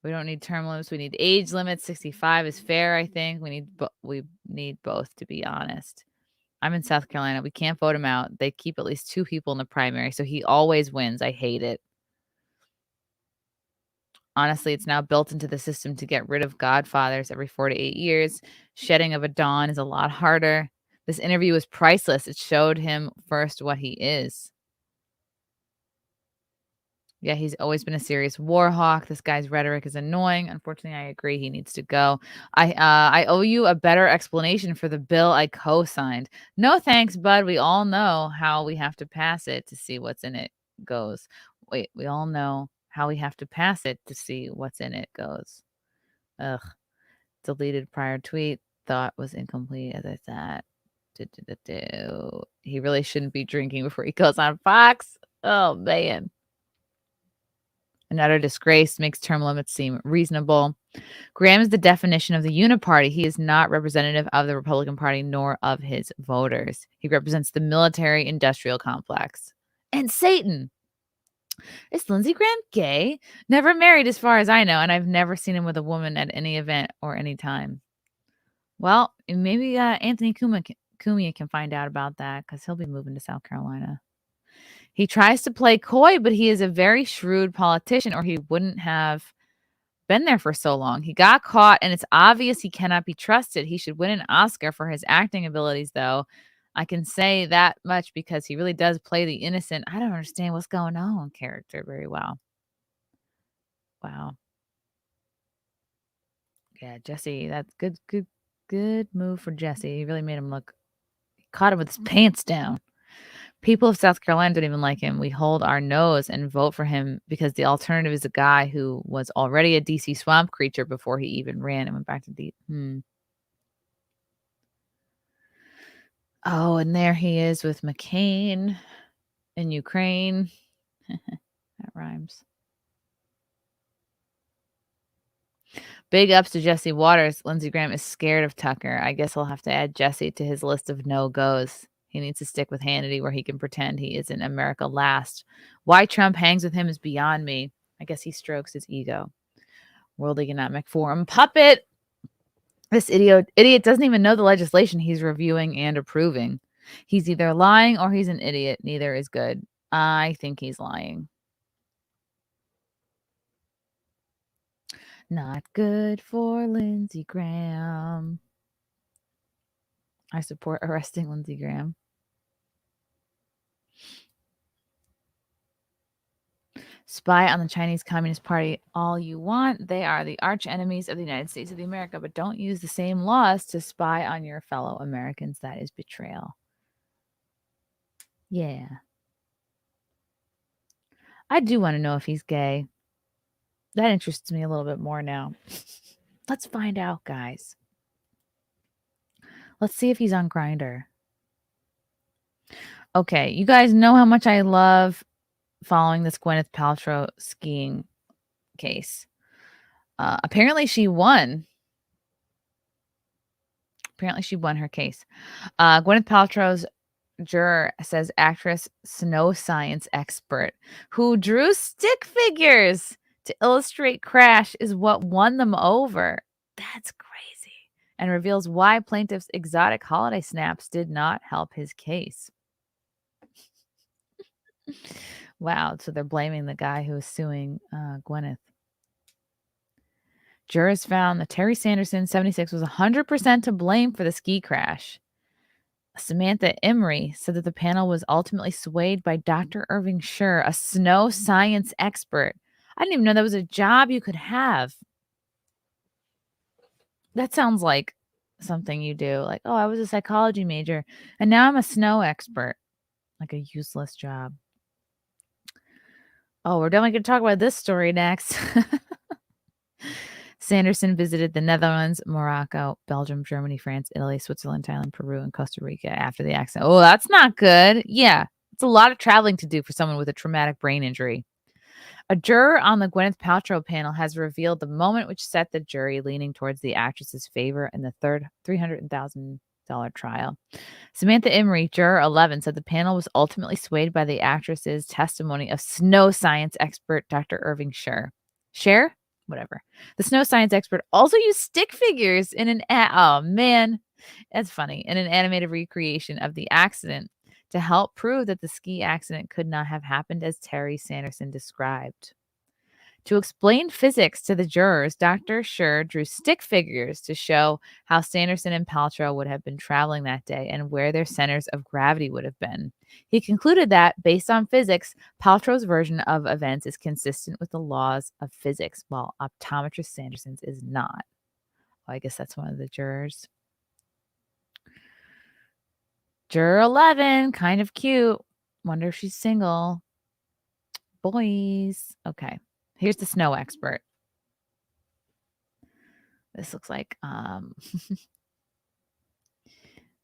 We don't need term limits. We need age limits. 65 is fair, I think. We need both, to be honest. I'm in South Carolina. We can't vote him out. They keep at least 2 people in the primary, so he always wins. I hate it. Honestly, it's now built into the system to get rid of godfathers every 4 to 8 years. Shedding of a Don is a lot harder. This interview was priceless. It showed him first what he is. Yeah, he's always been a serious war hawk. This guy's rhetoric is annoying. Unfortunately, I agree. He needs to go. I owe you a better explanation for the bill I co-signed. No thanks, bud. We all know how we have to pass it to see what's in it goes. Wait, we all know how we have to pass it to see what's in it goes. Ugh. Deleted prior tweet. Thought was incomplete as I said. He really shouldn't be drinking before he goes on Fox. Oh, man. Another disgrace, makes term limits seem reasonable. Graham is the definition of the uniparty. He is not representative of the Republican Party nor of his voters. He represents the military-industrial complex. And Satan. Is Lindsey Graham gay? Never married as far as I know, and I've never seen him with a woman at any event or any time. Well, maybe Anthony Cumia can find out about that because he'll be moving to South Carolina. He tries to play coy, but he is a very shrewd politician, or he wouldn't have been there for so long. He got caught, and it's obvious he cannot be trusted. He should win an Oscar for his acting abilities, though. I can say that much because he really does play the innocent, I don't understand what's going on character very well. Wow. Yeah, Jesse, that's good move for Jesse. He really made him look, he caught him with his pants down. People of South Carolina don't even like him. We hold our nose and vote for him because the alternative is a guy who was already a DC swamp creature before he even ran and went back to D. Oh, and there he is with McCain in Ukraine. That rhymes. Big ups to Jesse Waters. Lindsey Graham is scared of Tucker. I guess I'll have to add Jesse to his list of no-goes. He needs to stick with Hannity where he can pretend he isn't America last. Why Trump hangs with him is beyond me. I guess he strokes his ego. World Economic Forum puppet. This idiot doesn't even know the legislation he's reviewing and approving. He's either lying or he's an idiot. Neither is good. I think he's lying. Not good for Lindsey Graham. I support arresting Lindsey Graham. Spy on the Chinese Communist Party all you want. They are the arch enemies of the United States of America, but don't use the same laws to spy on your fellow Americans. That is betrayal. Yeah. I do want to know if he's gay. That interests me a little bit more now. Let's find out, guys. Let's see if he's on Grindr. Okay, you guys know how much I love following this Gwyneth Paltrow skiing case. Apparently she won. Apparently she won her case. Gwyneth Paltrow's juror says actress snow science expert who drew stick figures to illustrate Crash is what won them over. That's crazy. And reveals why plaintiff's exotic holiday snaps did not help his case. Wow, so they're blaming the guy who was suing Gwyneth. Jurors found that Terry Sanderson, 76, was 100% to blame for the ski crash. Samantha Emery said that the panel was ultimately swayed by Dr. Irving Scher, a snow science expert. I didn't even know that was a job you could have. That sounds like something you do. Like, oh, I was a psychology major, and now I'm a snow expert. Like a useless job. Oh, we're definitely going to talk about this story next. Sanderson visited the Netherlands, Morocco, Belgium, Germany, France, Italy, Switzerland, Thailand, Peru, and Costa Rica after the accident. Oh, that's not good. Yeah, it's a lot of traveling to do for someone with a traumatic brain injury. A juror on the Gwyneth Paltrow panel has revealed the moment which set the jury leaning towards the actress's favor in the third $300,000 trial. Samantha Emery, juror 11, said the panel was ultimately swayed by the actress's testimony of snow science expert Dr. Irving Scher. Scher? Whatever. The snow science expert also used stick figures in an oh man, that's funny, in an animated recreation of the accident to help prove that the ski accident could not have happened as Terry Sanderson described. To explain physics to the jurors, Dr. Scher drew stick figures to show how Sanderson and Paltrow would have been traveling that day and where their centers of gravity would have been. He concluded that, based on physics, Paltrow's version of events is consistent with the laws of physics, while optometrist Sanderson's is not. Well, I guess that's one of the jurors. Juror 11, kind of cute. Wonder if she's single. Boys. Okay. Here's the snow expert. This looks like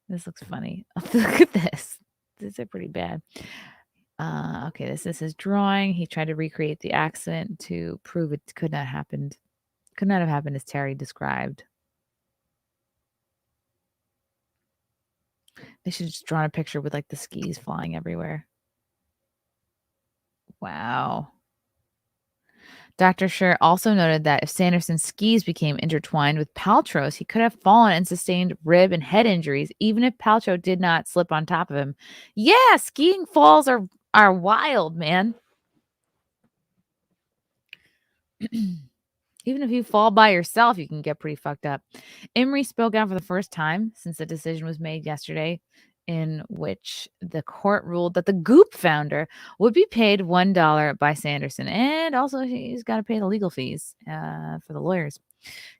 this looks funny. Look at this. These are pretty bad. Okay, this is his drawing. He tried to recreate the accident to prove it could not have happened as Terry described. They should have just drawn a picture with like the skis flying everywhere. Wow. Dr. Scher also noted that if Sanderson's skis became intertwined with Paltrow's, he could have fallen and sustained rib and head injuries, even if Paltrow did not slip on top of him. Yeah, skiing falls are wild, man. Even if you fall by yourself, you can get pretty fucked up. Emery spoke out for the first time since the decision was made yesterday, in which the court ruled that the Goop founder would be paid $1 by Sanderson, and also he's got to pay the legal fees for the lawyers.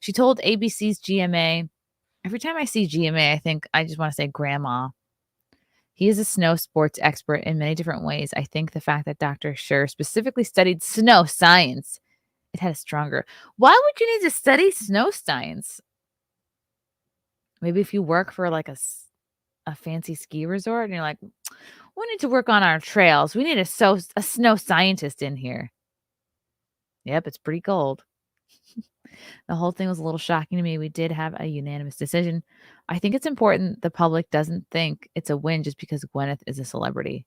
She told ABC's GMA, every time I see GMA, I think I just want to say grandma. He is a snow sports expert in many different ways. I think the fact that Dr. Scher specifically studied snow science, it had a stronger. Why would you need to study snow science? Maybe if you work for like a fancy ski resort and you're like, we need to work on our trails. We need a snow scientist in here. Yep, it's pretty cold. The whole thing was a little shocking to me. We did have a unanimous decision. I think it's important the public doesn't think it's a win just because Gwyneth is a celebrity.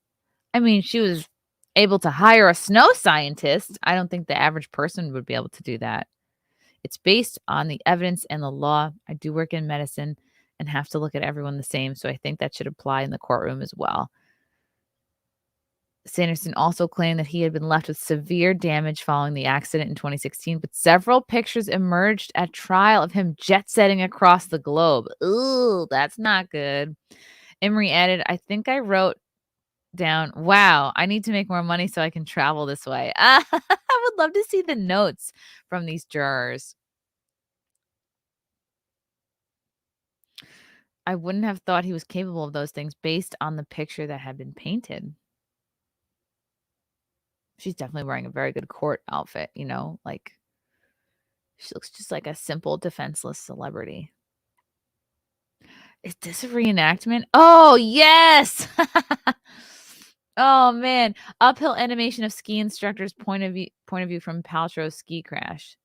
I mean, she was able to hire a snow scientist. I don't think the average person would be able to do that. It's based on the evidence and the law. I do work in medicine and have to look at everyone the same, so I think that should apply in the courtroom as well. Sanderson also claimed that he had been left with severe damage following the accident in 2016, but several pictures emerged at trial of him jet-setting across the globe. Ooh, that's not good. Emery added, I think I wrote down, wow, I need to make more money so I can travel this way. I would love to see the notes from these jurors. I wouldn't have thought he was capable of those things based on the picture that had been painted. She's definitely wearing a very good court outfit, you know, like she looks just like a simple defenseless celebrity. Is this a reenactment? Oh, yes. Oh man, uphill animation of ski instructor's point of view from Paltrow's ski crash.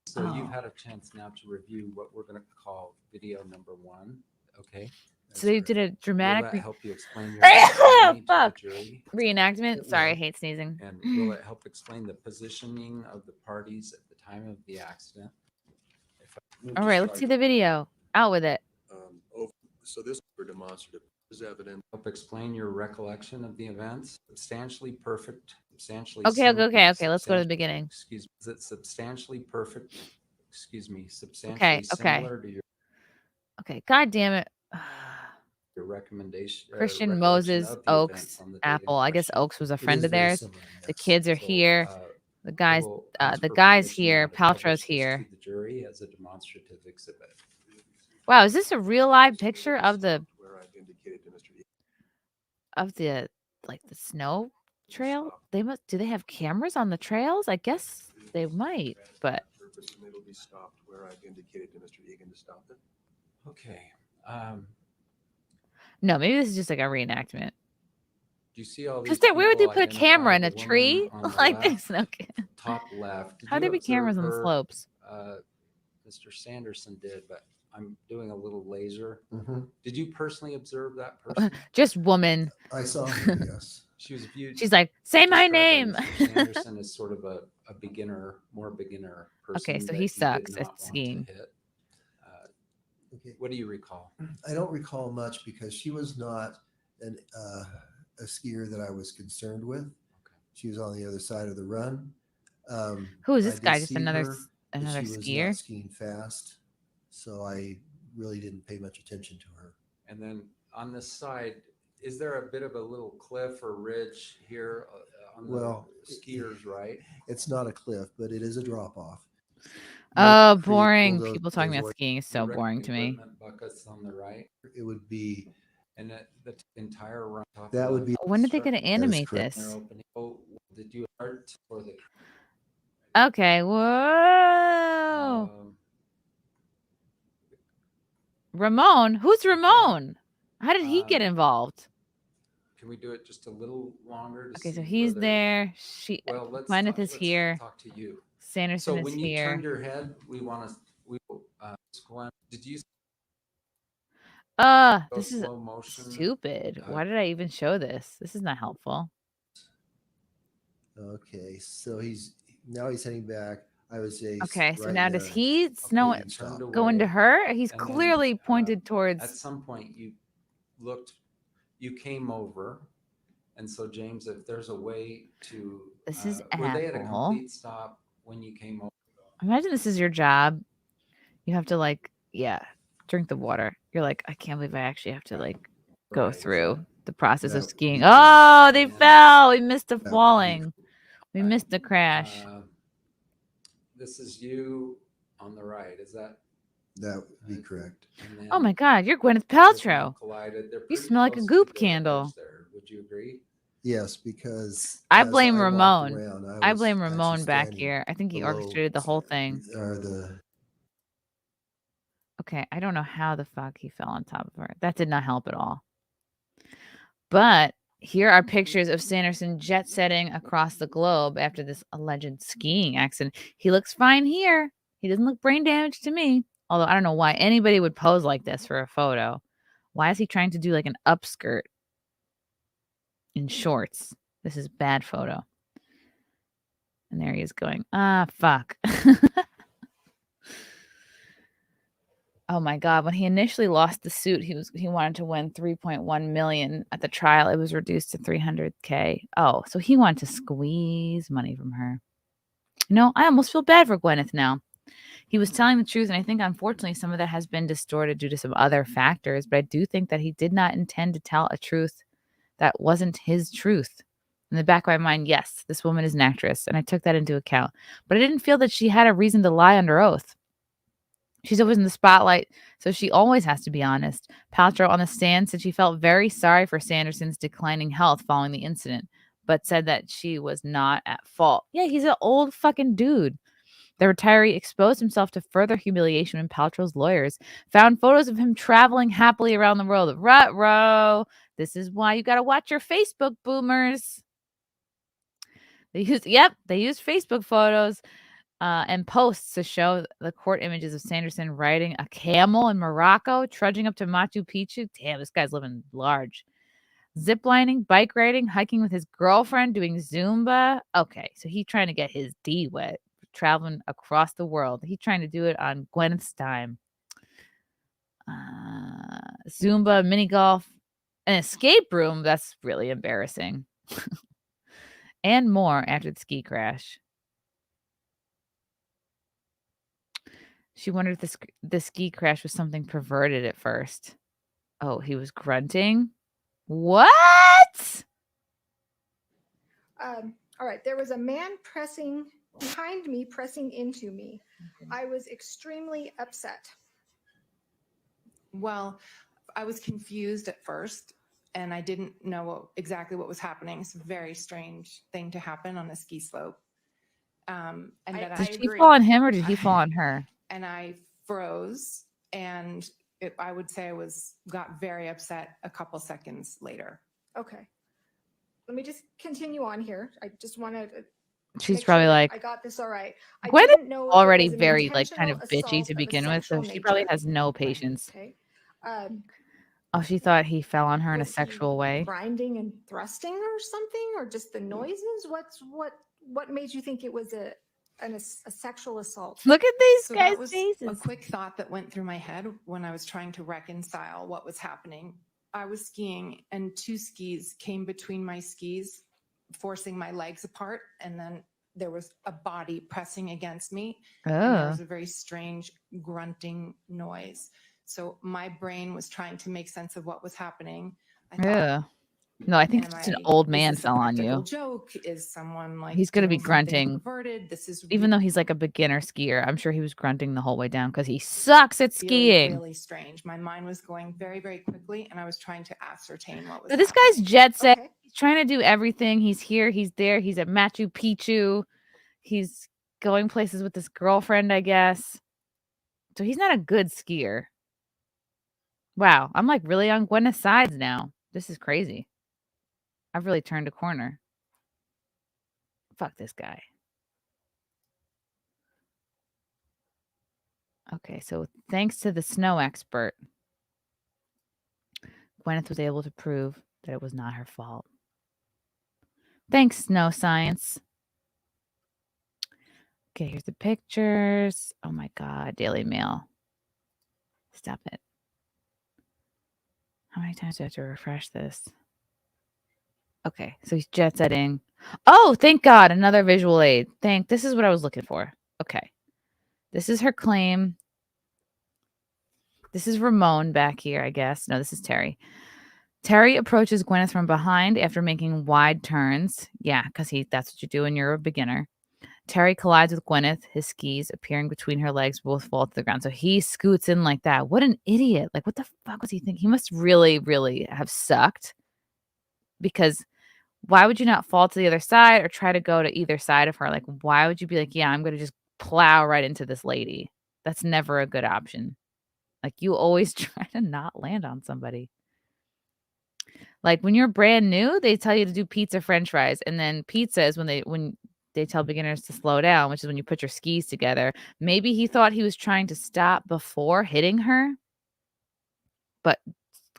So you've had a chance now to review what we're going to call video number 1. Okay.
So they did a dramatic.
Will that help you explain your to the jury?
Reenactment. Sorry, I hate sneezing.
And will it help explain the positioning of the parties at the time of the accident?
All right, let's see the video. Out with it.
So this for demonstrative is evident.
Help explain your recollection of the events. Substantially perfect. Substantially.
Okay. Let's go to the beginning.
Excuse me. Is it substantially perfect? Excuse me. Substantially similar to your.
Okay. God damn it.
Your recommendation.
Christian Moses Oaks Apple. I guess Oaks was a friend of theirs. Similar, yes. The kids are here. The guys here. Paltrow's here.
The jury as a demonstrative exhibit.
Wow, is this a real live picture of the snow trail? Do they have cameras on the trails? I guess they might, but
purpose and it'll be stopped where I've indicated to Mr. Egan to stop it.
Okay.
No, maybe this is just like a reenactment.
Do you see all these?
Because where would they
people
put a camera in a
identify the
tree
woman on the
like
left,
this? No.
top left. Did
How'd
you
there be
observe
cameras on the
her?
slopes?
Mr. Sanderson did, but I'm doing a little laser.
Mm-hmm.
Did you personally observe that person?
Just woman.
I saw her, yes.
She was viewed.
She's like, say my
described by
name.
Mr. Sanderson is sort of a beginner, more beginner person.
Okay, so
that
he
did
sucks
not
at
want to
skiing.
hit.
Okay.
What do you recall?
I don't recall much because she was not a skier that I was concerned with.
Okay.
She was on the other side of the run.
Who is
I
this
did
guy? Just
see
another
her, but
another
she was
skier?
not skiing fast, so I really didn't pay much attention to her.
And then on this side, is there a bit of a little cliff or ridge here on the skiers' right?
It's not a cliff, but it is a drop off.
Oh, boring. People talking about skiing is so boring to me.
Buckets on the right.
It would be.
And the entire run.
That would be.
When are they going to animate this?
Oh, did you art for the?
Okay. Whoa. Ramon? Who's Ramon? How did he get involved?
Can we do it just a little longer?
Okay, so he's there. Gwyneth is here.
Talk to you.
Sanderson is here.
So when you turned your head, we want to. Did you?
This is stupid. Why did I even show this? This is not helpful.
Okay, so he's heading back. I would say.
Okay, so now does he go into her? He's clearly pointed towards.
At some point, you came over, and so James, if there's a way to.
This is
were they at a
Apple.
complete stop when you came over?
Imagine this is your job. You have to drink the water. You're like, I can't believe I actually have to go through the process of skiing. Oh, they fell. We missed the falling. We missed the crash.
This is you on the right. Is that?
That would be correct.
Oh my God, you're Gwyneth Paltrow. You smell like a goop candle.
Would you agree?
Yes, because
I blame Ramon. I blame Ramon back here. I think he orchestrated the whole thing. Okay, I don't know how the fuck he fell on top of her. That did not help at all. But here are pictures of Sanderson jet setting across the globe after this alleged skiing accident. He looks fine here. He doesn't look brain damaged to me. Although I don't know why anybody would pose like this for a photo. Why is he trying to do like an upskirt in shorts? This is a bad photo. And there he is going, fuck. Oh my God. When he initially lost the suit, he wanted to win $3.1 million at the trial. It was reduced to $300K. Oh, so he wanted to squeeze money from her. I almost feel bad for Gwyneth now. He was telling the truth, and I think unfortunately some of that has been distorted due to some other factors, but I do think that he did not intend to tell a truth that wasn't his truth. In the back of my mind, yes, this woman is an actress, and I took that into account. But I didn't feel that she had a reason to lie under oath. She's always in the spotlight, so she always has to be honest. Paltrow on the stand said she felt very sorry for Sanderson's declining health following the incident, but said that she was not at fault. Yeah, he's an old fucking dude. The retiree exposed himself to further humiliation when Paltrow's lawyers found photos of him traveling happily around the world. Ruh-roh. This is why you got to watch your Facebook, boomers. They used Facebook photos and posts to show the court images of Sanderson riding a camel in Morocco, trudging up to Machu Picchu. Damn, this guy's living large. Ziplining, bike riding, hiking with his girlfriend, doing Zumba. Okay, so he's trying to get his D wet, traveling across the world. He's trying to do it on Gwyneth's time. Zumba, mini golf, an escape room. That's really embarrassing. And more after the ski crash. She wondered if the ski crash was something perverted at first. Oh, he was grunting? What?
All right. There was a man pressing behind me, pressing into me. I was extremely upset.
Well, I was confused at first, and I didn't know exactly what was happening. It's a very strange thing to happen on a ski slope. And that
Did she fall on him or did he fall on her?
And I froze, and I would say I got very upset a couple seconds later.
Okay. Let me just continue on here. I just want to.
She's probably like,
I got this all right. I
Gwyneth
didn't know if it
already
was an
very like kind of
intentional
bitchy
assault
to
of a
begin with, so
sexual
she probably
nature.
has no patience.
Okay.
Oh, she thought he fell on her in a
Was he
sexual way.
grinding and thrusting or something, or just the noises? What made you think it was a sexual assault?
Look at these guys'
that was
faces.
a quick thought that went through my head when I was trying to reconcile what was happening. I was skiing, and two skis came between my skis, forcing my legs apart, and then there was a body pressing against me, and there was a very strange grunting noise. So my brain was trying to make sense of what was happening. I thought,
no, I think it's an old man fell on you.
Joke? Is someone like
he's going to be grunting,
perverted? This is
even though he's like a beginner skier. I'm sure he was grunting the whole way down because he sucks at skiing.
Really strange. My mind was going very, very quickly, and I was trying to ascertain what was.
So this guy's jet set. Okay. He's trying to do everything. He's here. He's there. He's at Machu Picchu. He's going places with his girlfriend, I guess. So he's not a good skier. Wow, I'm like really on Gwyneth's sides now. This is crazy. I've really turned a corner. Fuck this guy. Okay, so thanks to the snow expert, Gwyneth was able to prove that it was not her fault. Thanks, snow science. Okay, here's the pictures. Oh my God, Daily Mail. Stop it. How many times do I have to refresh this? Okay, so he's jet setting. Oh, thank God, another visual aid. This is what I was looking for. Okay. This is her claim. This is Ramon back here, I guess. No, this is Terry. Terry approaches Gwyneth from behind after making wide turns. Yeah, because that's what you do when you're a beginner. Terry collides with Gwyneth, his skis appearing between her legs, both fall to the ground. So he scoots in like that. What an idiot. Like, what the fuck was he thinking? He must really, really have sucked. Because why would you not fall to the other side or try to go to either side of her? Like, why would you be like, yeah, I'm going to just plow right into this lady? That's never a good option. Like, you always try to not land on somebody. Like, when you're brand new, they tell you to do pizza french fries. And then pizza is when they tell beginners to slow down, which is when you put your skis together. Maybe he thought he was trying to stop before hitting her, but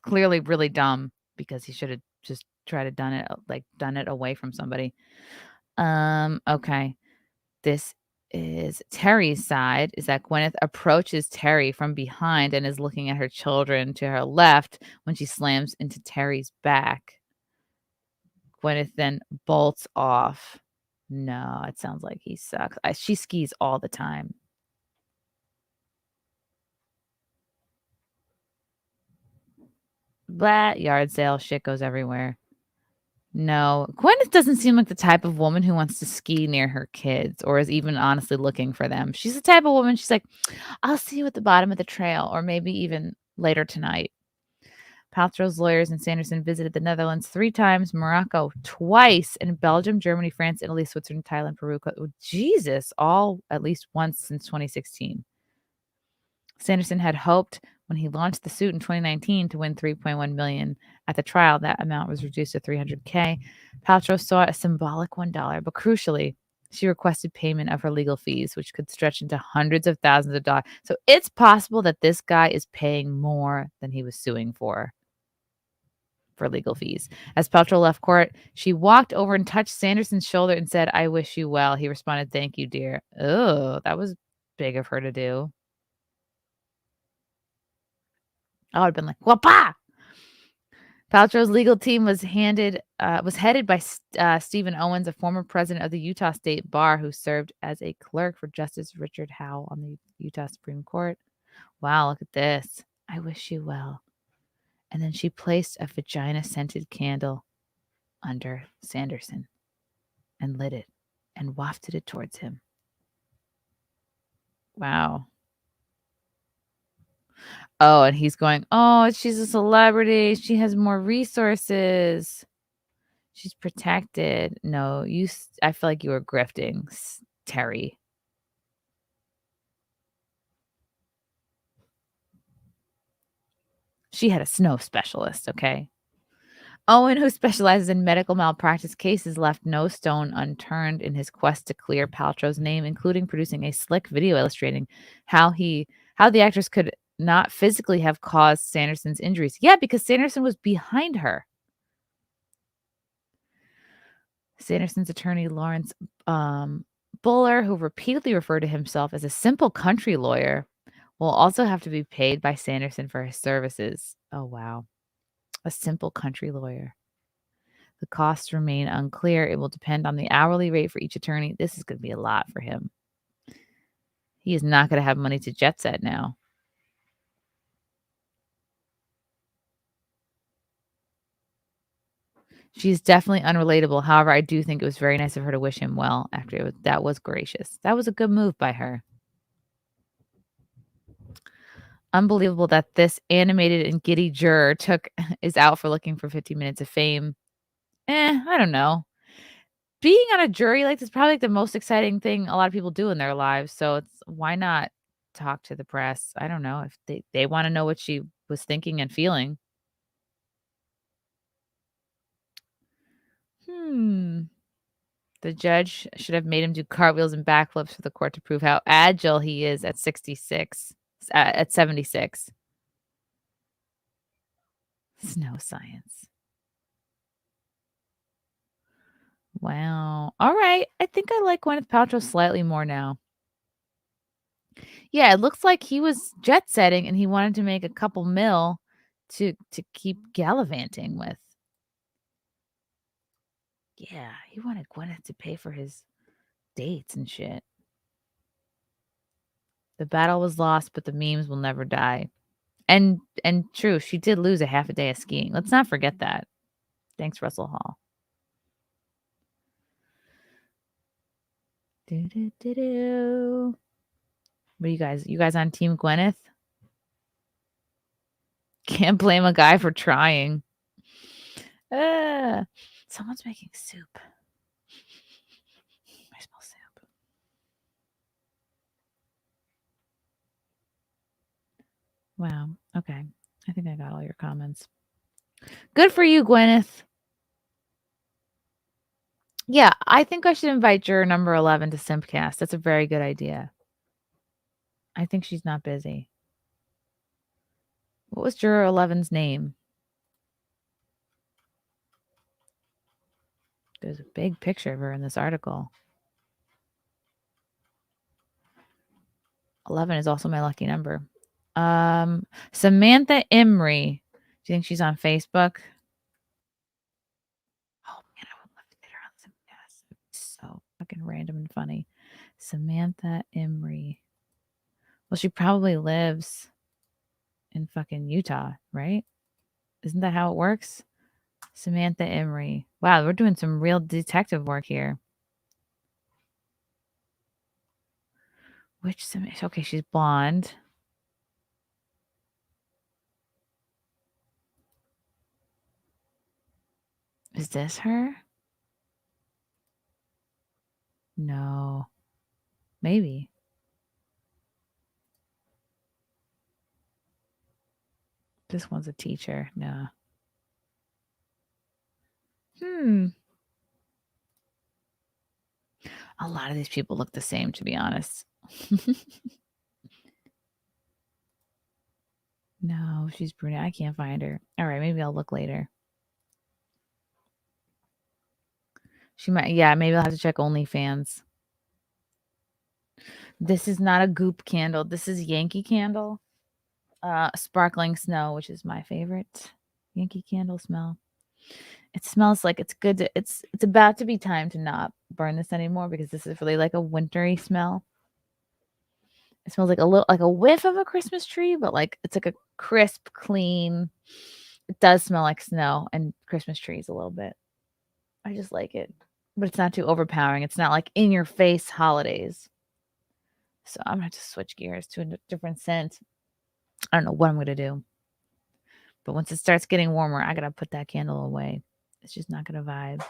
clearly really dumb because he should have just tried to done it away from somebody. Okay. This is Terry's side, is that Gwyneth approaches Terry from behind and is looking at her children to her left when she slams into Terry's back. Gwyneth then bolts off. No, it sounds like he sucks. She skis all the time. Blah, yard sale, shit goes everywhere. No, Gwyneth doesn't seem like the type of woman who wants to ski near her kids or is even honestly looking for them. She's the type of woman, she's like, I'll see you at the bottom of the trail or maybe even later tonight. Paltrow's lawyers in Sanderson visited the Netherlands 3 times, Morocco twice, and Belgium, Germany, France, Italy, Switzerland, Thailand, Peru. Jesus, all at least once since 2016. Sanderson had hoped when he launched the suit in 2019 to win $3.1 million. At the trial, that amount was reduced to $300K. Paltrow sought a symbolic $1, but crucially, she requested payment of her legal fees, which could stretch into hundreds of thousands of dollars. So it's possible that this guy is paying more than he was suing for legal fees. As Paltrow left court, she walked over and touched Sanderson's shoulder and said, I wish you well. He responded, thank you, dear. Oh, that was big of her to do. I would have been like, whoopah! Paltrow's legal team was headed by Stephen Owens, a former president of the Utah State Bar who served as a clerk for Justice Richard Howe on the Utah Supreme Court. Wow, look at this. I wish you well. And then she placed a vagina-scented candle under Sanderson and lit it and wafted it towards him. Wow. Oh, and he's going, oh, she's a celebrity. She has more resources. She's protected. No, I feel like you were grifting. Terry. She had a snow specialist, okay? Owen, who specializes in medical malpractice cases, left no stone unturned in his quest to clear Paltrow's name, including producing a slick video illustrating how the actress could not physically have caused Sanderson's injuries. Yeah, because Sanderson was behind her. Sanderson's attorney, Lawrence Buller, who repeatedly referred to himself as a simple country lawyer, will also have to be paid by Sanderson for his services. Oh, wow. A simple country lawyer. The costs remain unclear. It will depend on the hourly rate for each attorney. This is going to be a lot for him. He is not going to have money to jet set now. She's definitely unrelatable. However, I do think it was very nice of her to wish him well after that was gracious. That was a good move by her. Unbelievable that this animated and giddy juror is out for looking for 15 minutes of fame. I don't know. Being on a jury like this is probably like the most exciting thing a lot of people do in their lives. So why not talk to the press? I don't know if they want to know what she was thinking and feeling. The judge should have made him do cartwheels and backflips for the court to prove how agile he is at 76. At 76. Snow science. Wow. All right. I think I like Gwyneth Paltrow slightly more now. Yeah, it looks like he was jet setting and he wanted to make a couple mil to keep gallivanting with. Yeah, he wanted Gwyneth to pay for his dates and shit. The battle was lost, but the memes will never die. And true, she did lose a half a day of skiing. Let's not forget that. Thanks, Russell Hall. Do. What are you guys? You guys on Team Gwyneth? Can't blame a guy for trying. Someone's making soup. I smell soup. Wow. Okay. I think I got all your comments. Good for you, Gwyneth. Yeah, I think I should invite juror number 11 to Simpcast. That's a very good idea. I think she's not busy. What was juror 11's name? There's a big picture of her in this article. 11 is also my lucky number. Samantha Emery. Do you think she's on Facebook? Oh man, I would love to get her on Simpcast. So fucking random and funny. Samantha Emery. Well, she probably lives in fucking Utah, right? Isn't that how it works? Samantha Emery. Wow, we're doing some real detective work here. Which Samantha? Okay, she's blonde. Is this her? No. Maybe. This one's a teacher. No. A lot of these people look the same, to be honest. No, she's brunette. I can't find her. All right, maybe I'll look later. She might, yeah, maybe I'll have to check OnlyFans. This is not a Goop candle. This is Yankee Candle. Sparkling Snow, which is my favorite Yankee Candle smell. It smells like it's good to, it's about to be time to not burn this anymore because this is really like a wintry smell. It smells like a whiff of a Christmas tree, but like it's like a crisp, clean. It does smell like snow and Christmas trees a little bit. I just like it, but it's not too overpowering. It's not like in your face holidays. So I'm gonna have to switch gears to a different scent. I don't know what I'm gonna do, but once it starts getting warmer, I gotta put that candle away. It's just not gonna vibe.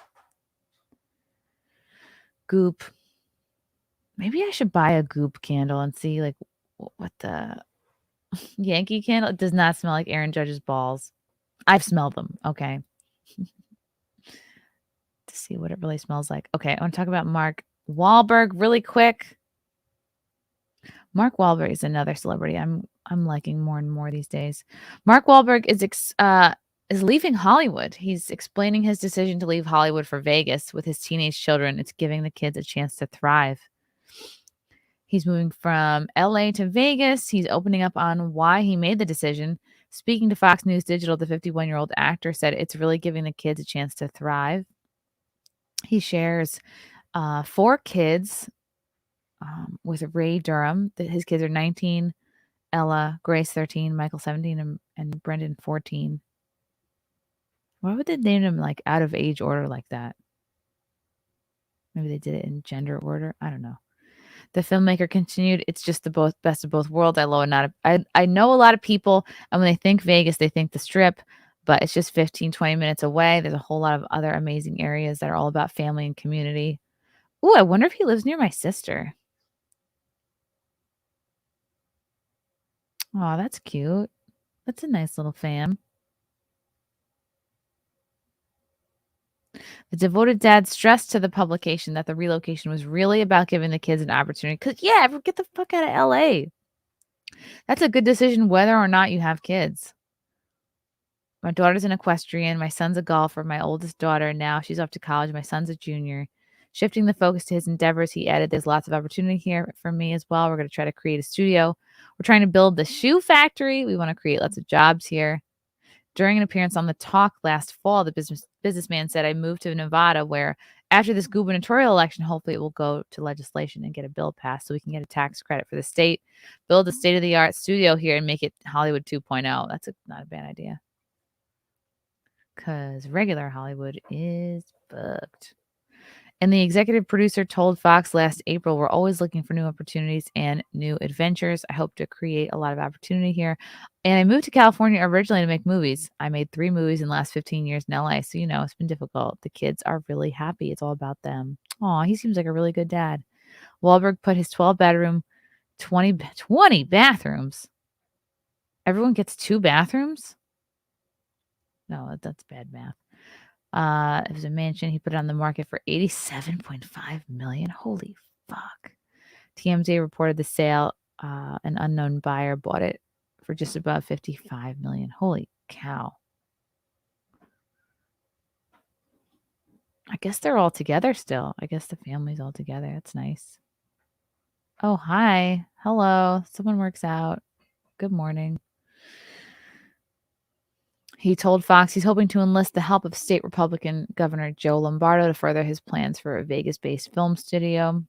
Goop. Maybe I should buy a Goop candle and see like what the Yankee candle. It does not smell like Aaron Judge's balls. I've smelled them. Okay. To see what it really smells like. Okay, I want to talk about Mark Wahlberg really quick. Mark Wahlberg is another celebrity I'm liking more and more these days. Mark Wahlberg is leaving Hollywood. He's explaining his decision to leave Hollywood for Vegas with his teenage children. It's giving the kids a chance to thrive. He's moving from LA to Vegas. He's opening up on why he made the decision. Speaking to Fox News Digital, the 51-year-old actor said it's really giving the kids a chance to thrive. He shares 4 kids with Ray Durham. His kids are 19, Ella, Grace 13, Michael 17, and Brendan 14. Why would they name them like out of age order like that? Maybe they did it in gender order. I don't know. The filmmaker continued, "It's just the best of both worlds. I know a lot of people, and when they think Vegas, they think the Strip, but it's just 15, 20 minutes away. There's a whole lot of other amazing areas that are all about family and community." Ooh, I wonder if he lives near my sister. Oh, that's cute. That's a nice little fam. The devoted dad stressed to the publication that the relocation was really about giving the kids an opportunity. Because, yeah, get the fuck out of LA. That's a good decision whether or not you have kids. My daughter's an equestrian. My son's a golfer. My oldest daughter, now she's off to college. My son's a junior. Shifting the focus to his endeavors, he added, "There's lots of opportunity here for me as well. We're going to try to create a studio. We're trying to build the shoe factory. We want to create lots of jobs here." During an appearance on The Talk last fall, the businessman said, "I moved to Nevada where after this gubernatorial election, hopefully it will go to legislation and get a bill passed so we can get a tax credit for the state, build a state-of-the-art studio here and make it Hollywood 2.0. That's not a bad idea. Because regular Hollywood is booked. And the executive producer told Fox last April, "We're always looking for new opportunities and new adventures. I hope to create a lot of opportunity here. And I moved to California originally to make movies. I made 3 movies in the last 15 years in LA. So, it's been difficult. The kids are really happy. It's all about them." Aw, he seems like a really good dad. Wahlberg put his 12-bedroom, 20 bathrooms. Everyone gets 2 bathrooms? No, that's bad math. It was a mansion. He put it on the market for $87.5 million. Holy fuck. TMZ reported the sale. An unknown buyer bought it for just above $55 million. Holy cow. I guess they're all together still. I guess the family's all together. That's nice. Oh, hi. Hello. Someone works out. Good morning. He told Fox he's hoping to enlist the help of state Republican Governor Joe Lombardo to further his plans for a Vegas-based film studio.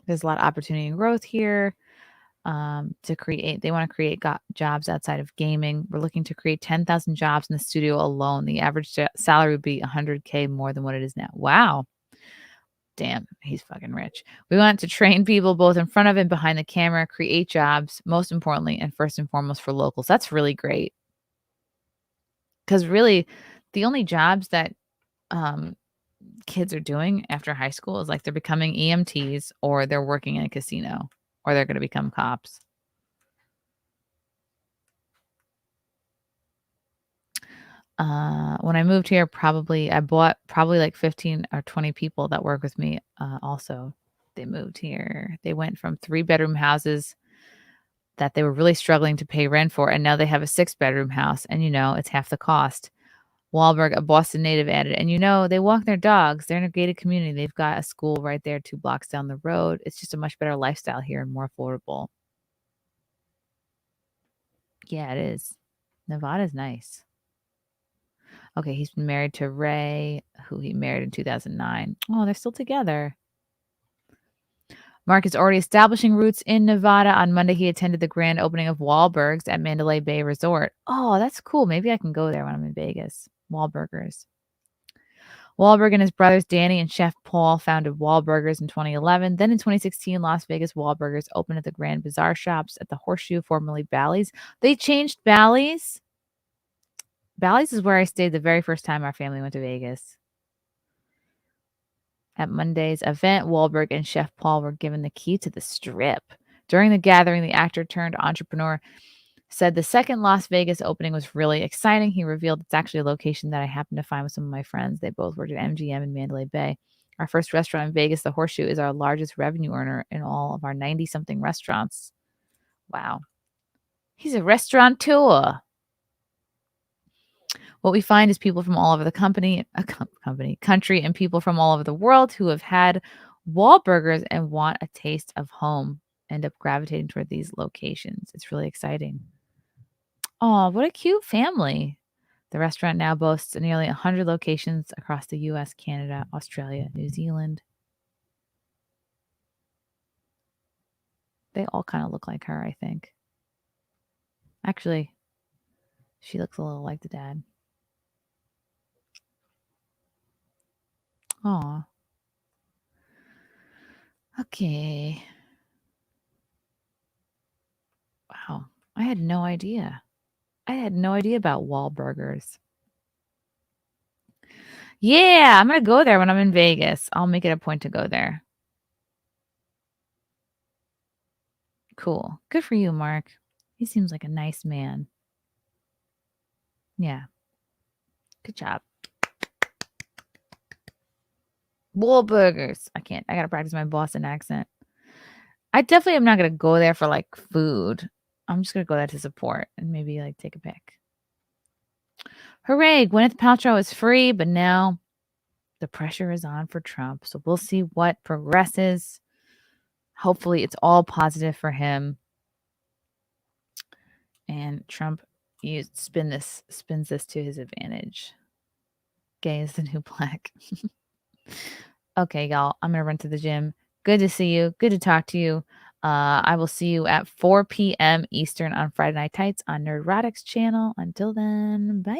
There's a lot of opportunity and growth here. They want to create jobs outside of gaming. We're looking to create 10,000 jobs in the studio alone. The average salary would be $100K more than what it is now. Wow. Damn, he's fucking rich. We want to train people both in front of and behind the camera, create jobs, most importantly, and first and foremost for locals. That's really great. Because really, the only jobs that kids are doing after high school is like they're becoming EMTs or they're working in a casino or they're going to become cops. When I moved here, I bought like 15 or 20 people that work with me. Also, they moved here. They went from 3-bedroom houses that they were really struggling to pay rent for, and now they have a 6-bedroom house, and it's half the cost. Wahlberg, a Boston native, added, "And they walk their dogs. They're in a gated community. They've got a school right there 2 blocks down the road. It's just a much better lifestyle here and more affordable." Yeah, it is. Nevada's nice. Okay, he's been married to Ray, who he married in 2009. Oh, they're still together. Mark is already establishing roots in Nevada. On Monday, he attended the grand opening of Wahlberg's at Mandalay Bay Resort. Oh, that's cool. Maybe I can go there when I'm in Vegas. Wahlburgers. Wahlberg and his brothers Danny and Chef Paul founded Wahlburgers in 2011. Then in 2016, Las Vegas Wahlburgers opened at the Grand Bazaar Shops at the Horseshoe, formerly Bally's. They changed Bally's. Bally's is where I stayed the very first time our family went to Vegas. At Monday's event, Wahlberg and Chef Paul were given the key to the Strip. During the gathering, the actor turned entrepreneur said the second Las Vegas opening was really exciting. He revealed it's actually a location that I happened to find with some of my friends. They both worked at MGM in Mandalay Bay. Our first restaurant in Vegas, the Horseshoe, is our largest revenue earner in all of our 90-something restaurants. Wow. He's a restaurateur. What we find is people from all over the country, and people from all over the world who have had Wahlburgers and want a taste of home end up gravitating toward these locations. It's really exciting. Oh, what a cute family. The restaurant now boasts nearly 100 locations across the U.S., Canada, Australia, New Zealand. They all kind of look like her, I think. Actually, she looks a little like the dad. Aw. Okay. Wow. I had no idea. I had no idea about Wahlburgers. Yeah, I'm going to go there when I'm in Vegas. I'll make it a point to go there. Cool. Good for you, Mark. He seems like a nice man. Yeah. Good job. Wahlburgers. I got to practice my Boston accent. I definitely am not going to go there for like food. I'm just going to go there to support and maybe like take a pic. Hooray. Gwyneth Paltrow is free, but now the pressure is on for Trump. So we'll see what progresses. Hopefully it's all positive for him. And Trump spins this to his advantage. Gay is the new black. Okay, y'all. I'm going to run to the gym. Good to see you. Good to talk to you. I will see you at 4 p.m. Eastern on Friday Night Tights on Nerdrotics channel. Until then, bye.